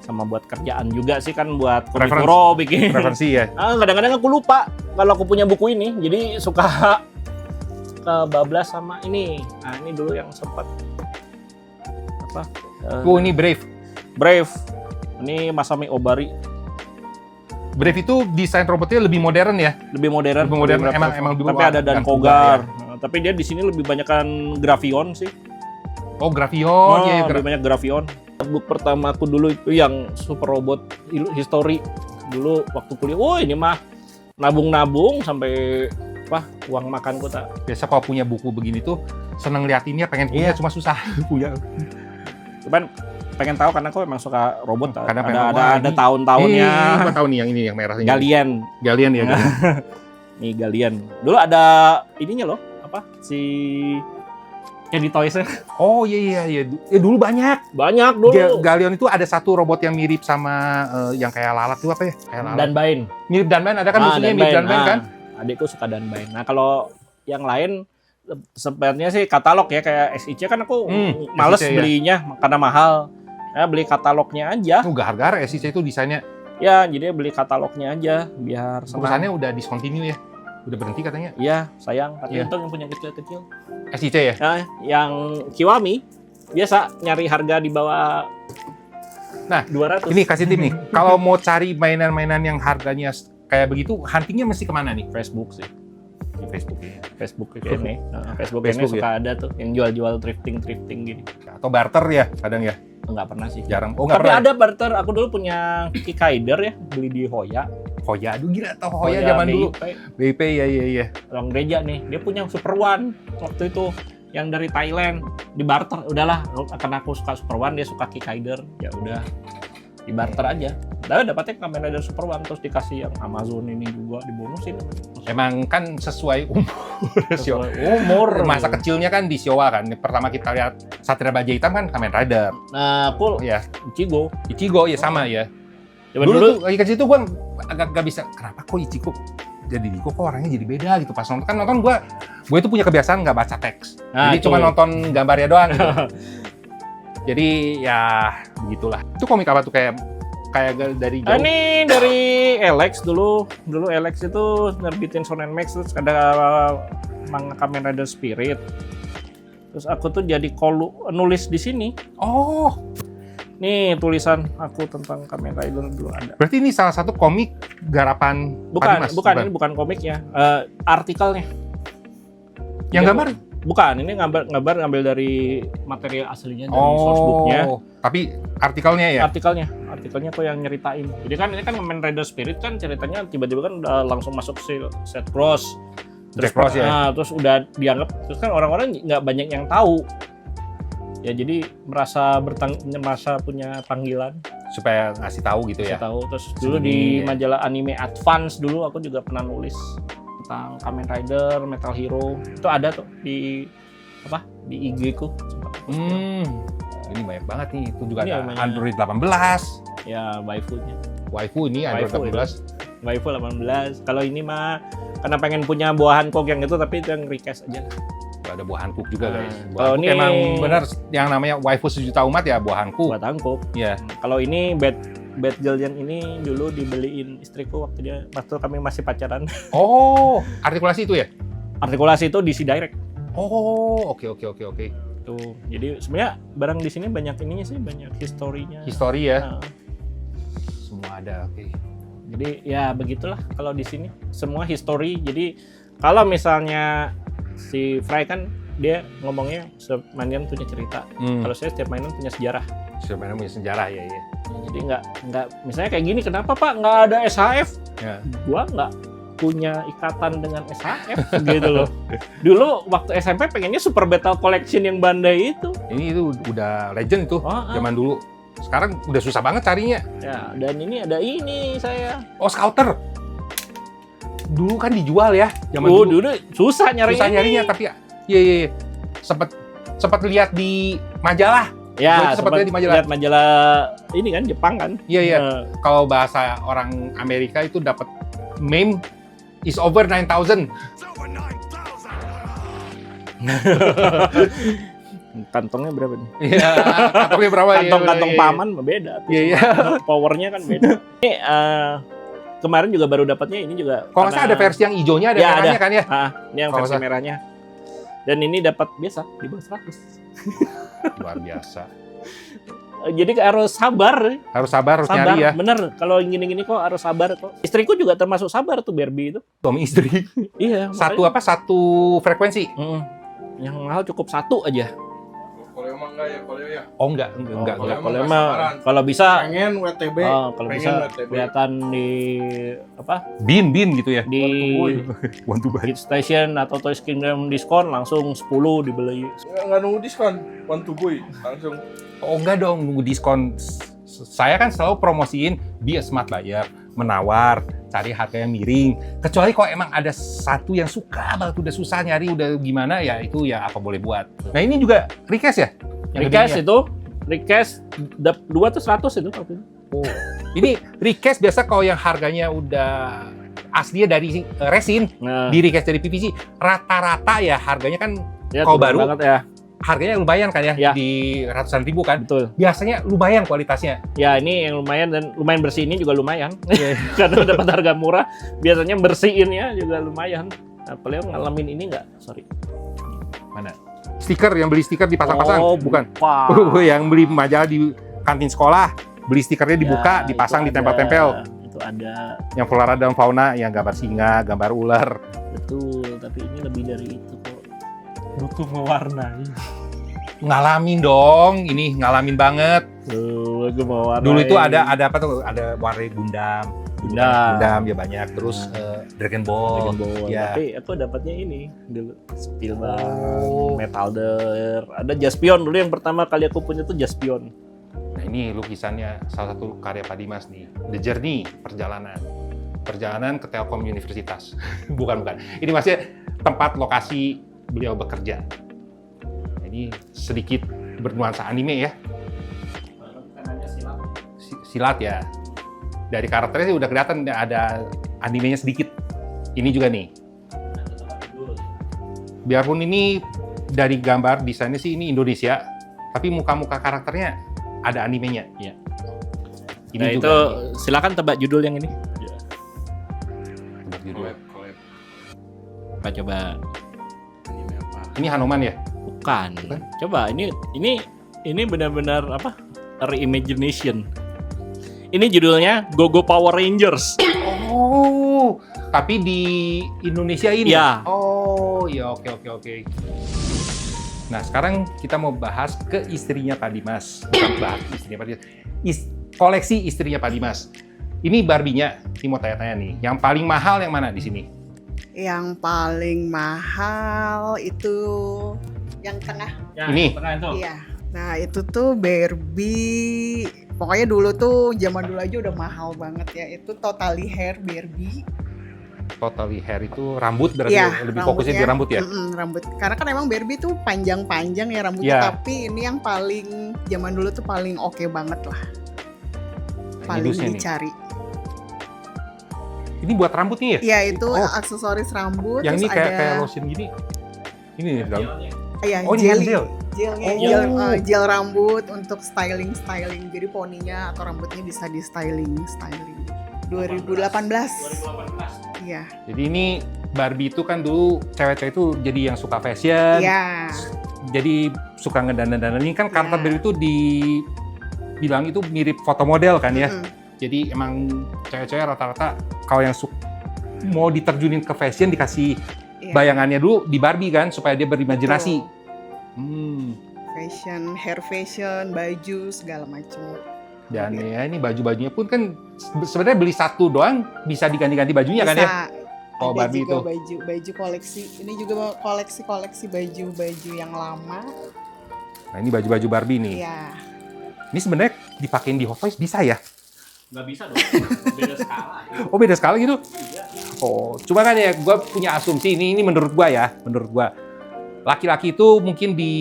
sama buat kerjaan juga sih kan buat Referensi. Komikuro bikin. Referensi ya. Kadang-kadang aku lupa kalau aku punya buku ini, jadi suka kebablas sama ini. Nah, ini dulu yang sempat apa? Oh, ini Brave. Brave. Ini Masami Obari. Brave itu desain robotnya lebih modern ya. Lebih modern. Lebih modern. lebih Emang dulu tapi ada Dan Dan Kogar, Kogar. Nah, tapi dia di sini lebih banyakkan Gravion sih. Oh, Gravion. Iya, lebih banyak Gravion. Book pertama aku dulu itu yang Super Robot History. Dulu waktu kuliah, wah ini mah nabung-nabung sampai uang makanku tak. Biasa kalau punya buku begini tuh seneng liatinnya, pengen punya, Iya. cuma susah punya. Cuman pengen tahu karena aku memang suka robot. Karena pengen tahu, wah, Ada ini- tahun-tahunnya. Apa tahu nih yang ini yang merah ini? Galian. Galian ya. Galian. Nih Galian. Dulu ada ininya loh, apa? Si Yang di Toys-nya. Oh iya. Ya, dulu banyak. Banyak dulu. Galleon itu ada satu robot yang mirip sama yang kayak lalat itu apa ya? Kayak lalat. Danbain. Mirip Danbain, ada kan musuhnya mirip Danbain kan? Adikku suka Danbain. Nah kalau yang lain sebenarnya sih katalog ya, kayak SIC kan aku males SIC, belinya karena mahal. Ya beli katalognya aja. Gar-gar SIC itu desainnya. Ya jadi beli katalognya aja biar Perusahaannya udah discontinue ya? Udah berhenti katanya? Iya sayang. Tapi Iya. untung yang punya kecil-kecil. SIC ya? Nah, yang Kiwami biasa nyari harga di bawah Nah, 200. Ini kasih tip nih, kalau mau cari mainan-mainan yang harganya kayak begitu, huntingnya mesti kemana nih? Facebook sih. Di Facebook ya. Facebook ini. Nah, Facebook ini Facebook, suka ada tuh yang jual-jual thrifting gini. Atau barter ya, kadang ya? Enggak pernah sih. Jarang. Oh, nggak Tapi pernah. ada barter. Aku dulu punya Kikaider ya, beli di Hoya. Hoya, aduh gila tau Hoya zaman dulu. BIP, ya. Ruang gereja nih, dia punya Super One waktu itu yang dari Thailand di barter. Udahlah, karena aku suka Super One, dia suka Kikaider, ya udah di barter aja. Dapatnya Kamen Rider Super One terus dikasih yang Amazon ini juga dibonusin. Emang kan sesuai umur. Umur Masa kecilnya kan di Showa kan. Pertama kita lihat Satria Baja Hitam kan Kamen Rider. Nah, aku Ya, Ichigo. Ichigo ya sama ya. Zaman Dulu dulu tuh lagi kecil tuh gue agak gak bisa, kenapa kok Ichigo jadi kok orangnya jadi beda gitu. Pas nonton gue itu punya kebiasaan nggak baca teks. Nah, Jadi itu. cuma nonton gambarnya doang gitu. Jadi ya begitulah. Itu komik apa tuh kayak dari jauh? Ini dari Alex dulu. Dulu Alex itu nerbitin Shonen Max, terus ada manga Kamen Rider Spirit. Terus aku tuh jadi nulis di sini. Oh, Nih tulisan aku tentang Kamen Rider dulu ada. berarti ini salah satu komik garapan Padimas, Ini bukan komiknya, artikelnya. Yang gambar? Bukan, ini ngambil dari material aslinya dari sourcebooknya. Tapi artikelnya ya? Artikelnya kok yang nyeritain. Jadi kan ini kan Kamen Rider Spirit kan ceritanya tiba-tiba kan udah langsung masuk set cross. Jack Frost ya? Terus udah dianggap, terus kan orang-orang nggak banyak yang tahu. Ya jadi merasa punya panggilan. Supaya ngasih tahu gitu ya? Saya tahu. Terus dulu Sini, di ya. majalah anime Advance dulu aku juga pernah nulis tentang Kamen Rider, Metal Hero. Itu ada tuh di IG ku. Ini banyak banget nih. Itu juga Ini ada namanya. Android 18. Ya waifunya. Waifu ini Android Waifu 18. Waifu 18. Kalau ini mah karena pengen punya buah Hancock yang itu, tapi itu yang request aja. Ada buah Hankook juga guys. Kalau Buah Hankook ini- emang benar yang namanya waifu sejuta umat ya buah Hankook. Buat Hancock. Iya. Kalau ini Bad Guardian ini dulu dibeliin istriku waktu kami masih pacaran. Oh, artikulasi itu ya? Artikulasi itu DC Direct. Oh, oke. Tuh. Jadi sebenarnya barang di sini banyak ininya sih, banyak historinya. History ya. Nah, Semua ada, oke. jadi ya begitulah kalau di sini semua history. Jadi kalau misalnya si Fry kan dia ngomongnya setiap mainan punya cerita. Kalau saya setiap mainan punya sejarah. Sebenarnya punya sejarah ya. Jadi nggak misalnya kayak gini, kenapa Pak nggak ada SHF? Ya. Gua nggak punya ikatan dengan SHF gitu loh. Dulu waktu SMP pengennya Super Battle Collection yang Bandai itu. Ini itu udah legend itu zaman dulu. Sekarang udah susah banget carinya. Ya, dan ini ada ini saya. Oh, Scouter. Dulu kan dijual ya, zaman dulu. Dulu susah nyarinya. Susah nyarinya tapi iya. Sempat lihat di majalah. Ya, Gua sempat lihat di majalah. lihat majalah ini kan Jepang kan. Iya. Nah, Kalau bahasa orang Amerika itu dapat meme is over 9,000. kantongnya berapa nih? Iya, kantongnya berapa ya? Kantong-kantong paman beda. tuh. Iya. Powernya kan beda. Ini kemarin juga baru dapatnya ini juga. Kalau nggak salah ada versi yang hijaunya, ada Ya, merahnya kan ya? Ini yang Kalau versi nggak merahnya. Dan ini dapat biasa di bawah 100. Luar biasa. Jadi harus sabar. Harus sabar, harus Sabar, nyari ya. bener. Kalau gini-gini kok harus sabar kok. Istriku juga termasuk sabar tuh Barbie itu. Suami istri. Iya. Satu apa? Satu frekuensi? Yang mahal cukup satu aja. Kalau emang enggak ya, kalau ya. Oh enggak. kalau Kalau emang emang sabaran. kalau bisa Pengen WTB. kalau pengen bisa WTB. kelihatan di apa Bin gitu ya. di Want to buy. Hit Station atau Toys Kingdom diskon langsung 10 dibeli. Nggak nunggu diskon, want to buy langsung. Oh enggak dong, nunggu diskon. Saya kan selalu promosiin be a smart buyer. menawar, cari harga yang miring. Kecuali kalau emang ada satu yang suka banget, udah susah nyari, udah gimana, ya itu ya apa boleh buat. Nah ini juga request ya? Yang Request gedenya? itu, request 2 tuh 100 itu waktu itu. Oh. Ini request biasa kalau yang harganya udah aslinya dari resin, Nah, di request dari PVC, rata-rata ya harganya kan ya, kalau turun baru, banget ya. harganya lumayan kan ya, Ya. di ratusan ribu kan. Betul. Biasanya lumayan kualitasnya. Ya ini yang lumayan dan lumayan bersih ini juga lumayan. Iya. Karena dapat harga murah, biasanya bersihinnya juga lumayan. Nah, kalian ngalamin ini nggak? Sorry. Mana? Stiker, yang beli stiker dipasang-pasang? Oh, Bukan. bukan. Yang beli majalah di kantin sekolah, beli stikernya dibuka, Ya, dipasang, itu ditempel-tempel. ada. Itu ada. Yang flora dan fauna, yang gambar singa, gambar ular. Betul, tapi ini lebih dari itu kok. Butuh mewarnai. Ngalamin dong, ini ngalamin banget. Tuh, gue mau warnai. Dulu itu ada apa tuh? Ada warna Gundam. Gundam. Gundam ya banyak. Terus Dragon Ball. Dragon Ball. Ya. Tapi aku dapatnya ini dulu Spielberg, Oh. Metalder, ada Jaspion dulu yang pertama kali aku punya tuh Jaspion. Nah ini lukisannya salah satu karya Pak Dimas nih. The Journey, perjalanan. Perjalanan ke Telkom Universitas. bukan. Ini maksudnya tempat lokasi beliau bekerja. Nah, ini sedikit bernuansa anime ya. Silat ya. Dari karakternya sih udah kelihatan ada animenya sedikit. Ini juga nih. Biarpun ini dari gambar desainnya sih ini Indonesia, tapi muka-muka karakternya ada animenya. Iya. Ini Nah juga itu silakan tebak judul yang ini. tebak judul. Coba. Ini apa? Ini Hanuman ya? Bukan. Coba ini benar-benar apa? Reimagination. Ini judulnya Go Power Rangers. Oh, tapi di Indonesia ini? Ya. Oh, ya oke. Nah, sekarang kita mau bahas ke istrinya Pak Dimas. Bukan bahas istrinya Pak Dimas. Koleksi istrinya Pak Dimas. Ini Barbie-nya. Ini mau tanya-tanya nih. Yang paling mahal yang mana di sini? Yang paling mahal itu yang tengah. Ini? Tengah itu. Iya. Nah, itu tuh Barbie. Pokoknya dulu tuh zaman dulu aja udah mahal banget ya. Itu Totally Hair Barbie. Totally hair itu rambut berarti Iya, lebih fokusnya di rambut ya? Rambut. Karena kan emang Barbie tuh panjang-panjang ya rambutnya, Iya. tapi ini yang paling zaman dulu tuh paling oke banget lah. Paling Hidusnya nih. dicari. Ini buat rambutnya ya? Iya, itu Oh. aksesoris rambut. Yang ini terus kayak ada lotion gini. Ini nih dalam. Iya, Oh, ini jelly. gel. Gelnya, Oh. gel rambut untuk styling. Jadi poninya atau rambutnya bisa di styling. 2018. Iya. Jadi ini Barbie itu kan dulu cewek-cewek itu jadi yang suka fashion. Iya. Jadi suka ngedandan-dandan. Ini kan karakter Ya. Barbie itu dibilang itu mirip foto model kan ya. Mm-mm. Jadi emang cewek-cewek rata-rata kalau yang mau diterjunin ke fashion dikasih Iya. bayangannya dulu di Barbie kan supaya dia berimajinasi. Betul. Fashion, hair fashion, baju segala macam. Dan Oke. ya ini baju-bajunya pun kan sebenarnya beli satu doang bisa diganti-ganti bajunya kan ya. Oh, Ada Barbie juga baju koleksi. Ini juga koleksi baju-baju yang lama. Nah ini baju-baju Barbie nih. Iya. Ini sebenarnya dipakein di Hot Toys bisa ya? Nggak bisa dong. Beda skala. Oh beda skala gitu? Oh, cuma kan ya gue punya asumsi ini menurut gue ya, menurut gue. Laki-laki itu mungkin di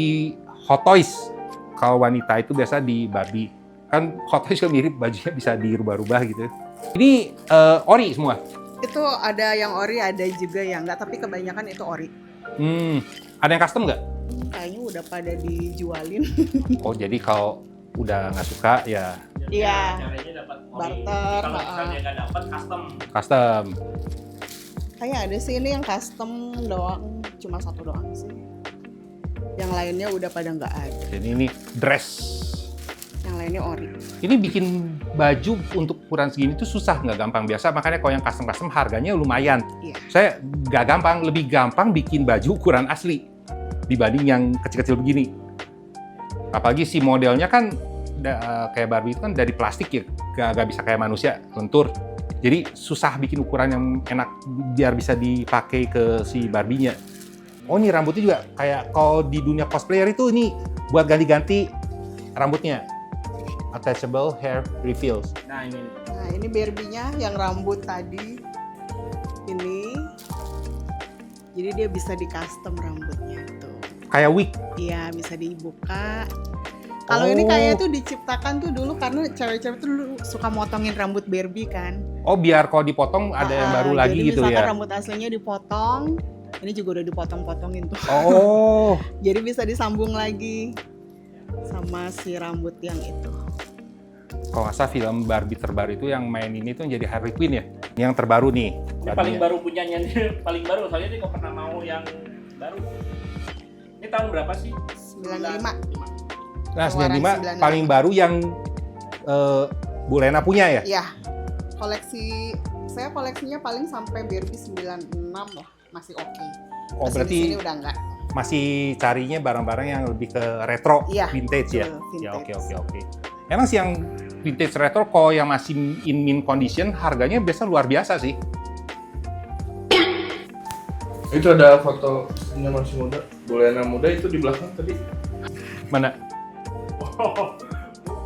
Hot Toys, kalau wanita itu biasa di Barbie. Kan Hot Toys kan mirip, bajunya bisa dirubah-rubah gitu. Ini ori semua? Itu ada yang ori, ada juga yang enggak, tapi kebanyakan itu ori. Ada yang custom nggak? Kayaknya udah pada dijualin. Oh jadi kalau udah nggak suka ya Iya. Caranya dapat Barter, Kalau misalnya nggak dapat custom. custom. Kayak ada sih ini yang custom doang, cuma satu doang sih. Yang lainnya udah pada nggak ada. Jadi ini dress. Yang lainnya ori. Ini bikin baju untuk ukuran segini tuh susah, nggak gampang biasa. Makanya kalau yang custom harganya lumayan. Iya. Saya nggak gampang, lebih gampang bikin baju ukuran asli dibanding yang kecil-kecil begini. Apalagi si modelnya kan kayak Barbie itu kan dari plastik ya, nggak bisa kayak manusia, lentur. Jadi susah bikin ukuran yang enak biar bisa dipakai ke si Barbie-nya. Oh ini rambutnya juga kayak kalau di dunia cosplayer itu ini buat ganti-ganti rambutnya. attachable hair refills. Nah ini Nah, ini Barbie-nya yang rambut tadi. Ini. Jadi dia bisa di custom rambutnya tuh. Kayak wig. Iya, bisa dibuka. Kalau ini kayaknya tuh diciptakan tuh dulu karena cewek-cewek tuh dulu suka motongin rambut Barbie kan. Oh, biar kalau dipotong ada yang baru lagi jadi gitu misalkan ya. rambut aslinya dipotong, ini juga udah dipotong-potongin tuh. Oh, Jadi bisa disambung lagi sama si rambut yang itu. kalau nggak salah film Barbie terbaru itu yang main ini tuh jadi Harley Quinn ya. Yang terbaru nih. paling Barbie-nya. baru punyanya nih, paling baru soalnya dia nggak pernah mau yang baru. Ini tahun berapa sih? 95. Nah, Keluaran 95 paling baru yang Bu Lena punya ya? Iya. Saya koleksinya paling sampai Barbie 96 lah, masih oke. Oh, berarti Sini udah enggak. masih carinya barang-barang yang lebih ke retro, Iya, vintage ya? betul, Ya, vintage. oke. Emang sih yang vintage retro kalau yang masih in mint condition harganya biasa luar biasa sih. Itu ada foto istrinya masih muda, Bolena muda itu di belakang tadi. Mana? Oh,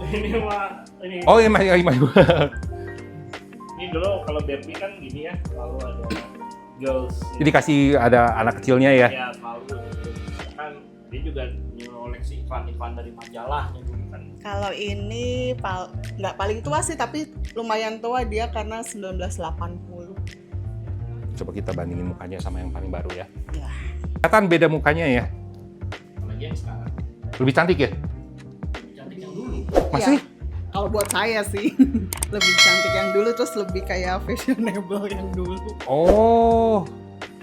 ini mah ini. Oh, iya, masih. Ini dulu kalau Barbie kan gini ya, selalu ada girls. Jadi kasih ada anak kecilnya ya? Ya selalu gitu. Kan dia juga koleksi iklan-iklan dari majalahnya dulu kan. Kalau ini nggak paling tua sih, tapi lumayan tua dia karena 1980. Coba kita bandingin mukanya sama yang paling baru ya. Ya. Kelihatan beda mukanya ya? Apalagi yang sekarang. Lebih cantik ya? Lebih cantik yang dulu. Masih? Iya. Kalau buat saya sih lebih cantik yang dulu, terus lebih kayak fashionable yang dulu. Oh,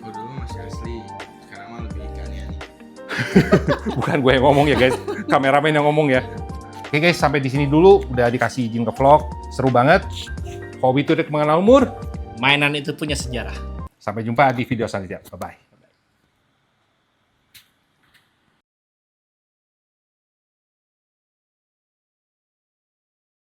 Oh dulu masih asli, sekarang mah lebih ikannya nih. bukan gue yang ngomong ya guys, kameramen yang ngomong ya. Oke guys, sampai di sini dulu. Udah dikasih izin ke vlog, seru banget. Hobi Turik Mengenal Umur. Mainan itu punya sejarah. Sampai jumpa di video selanjutnya. Bye-bye.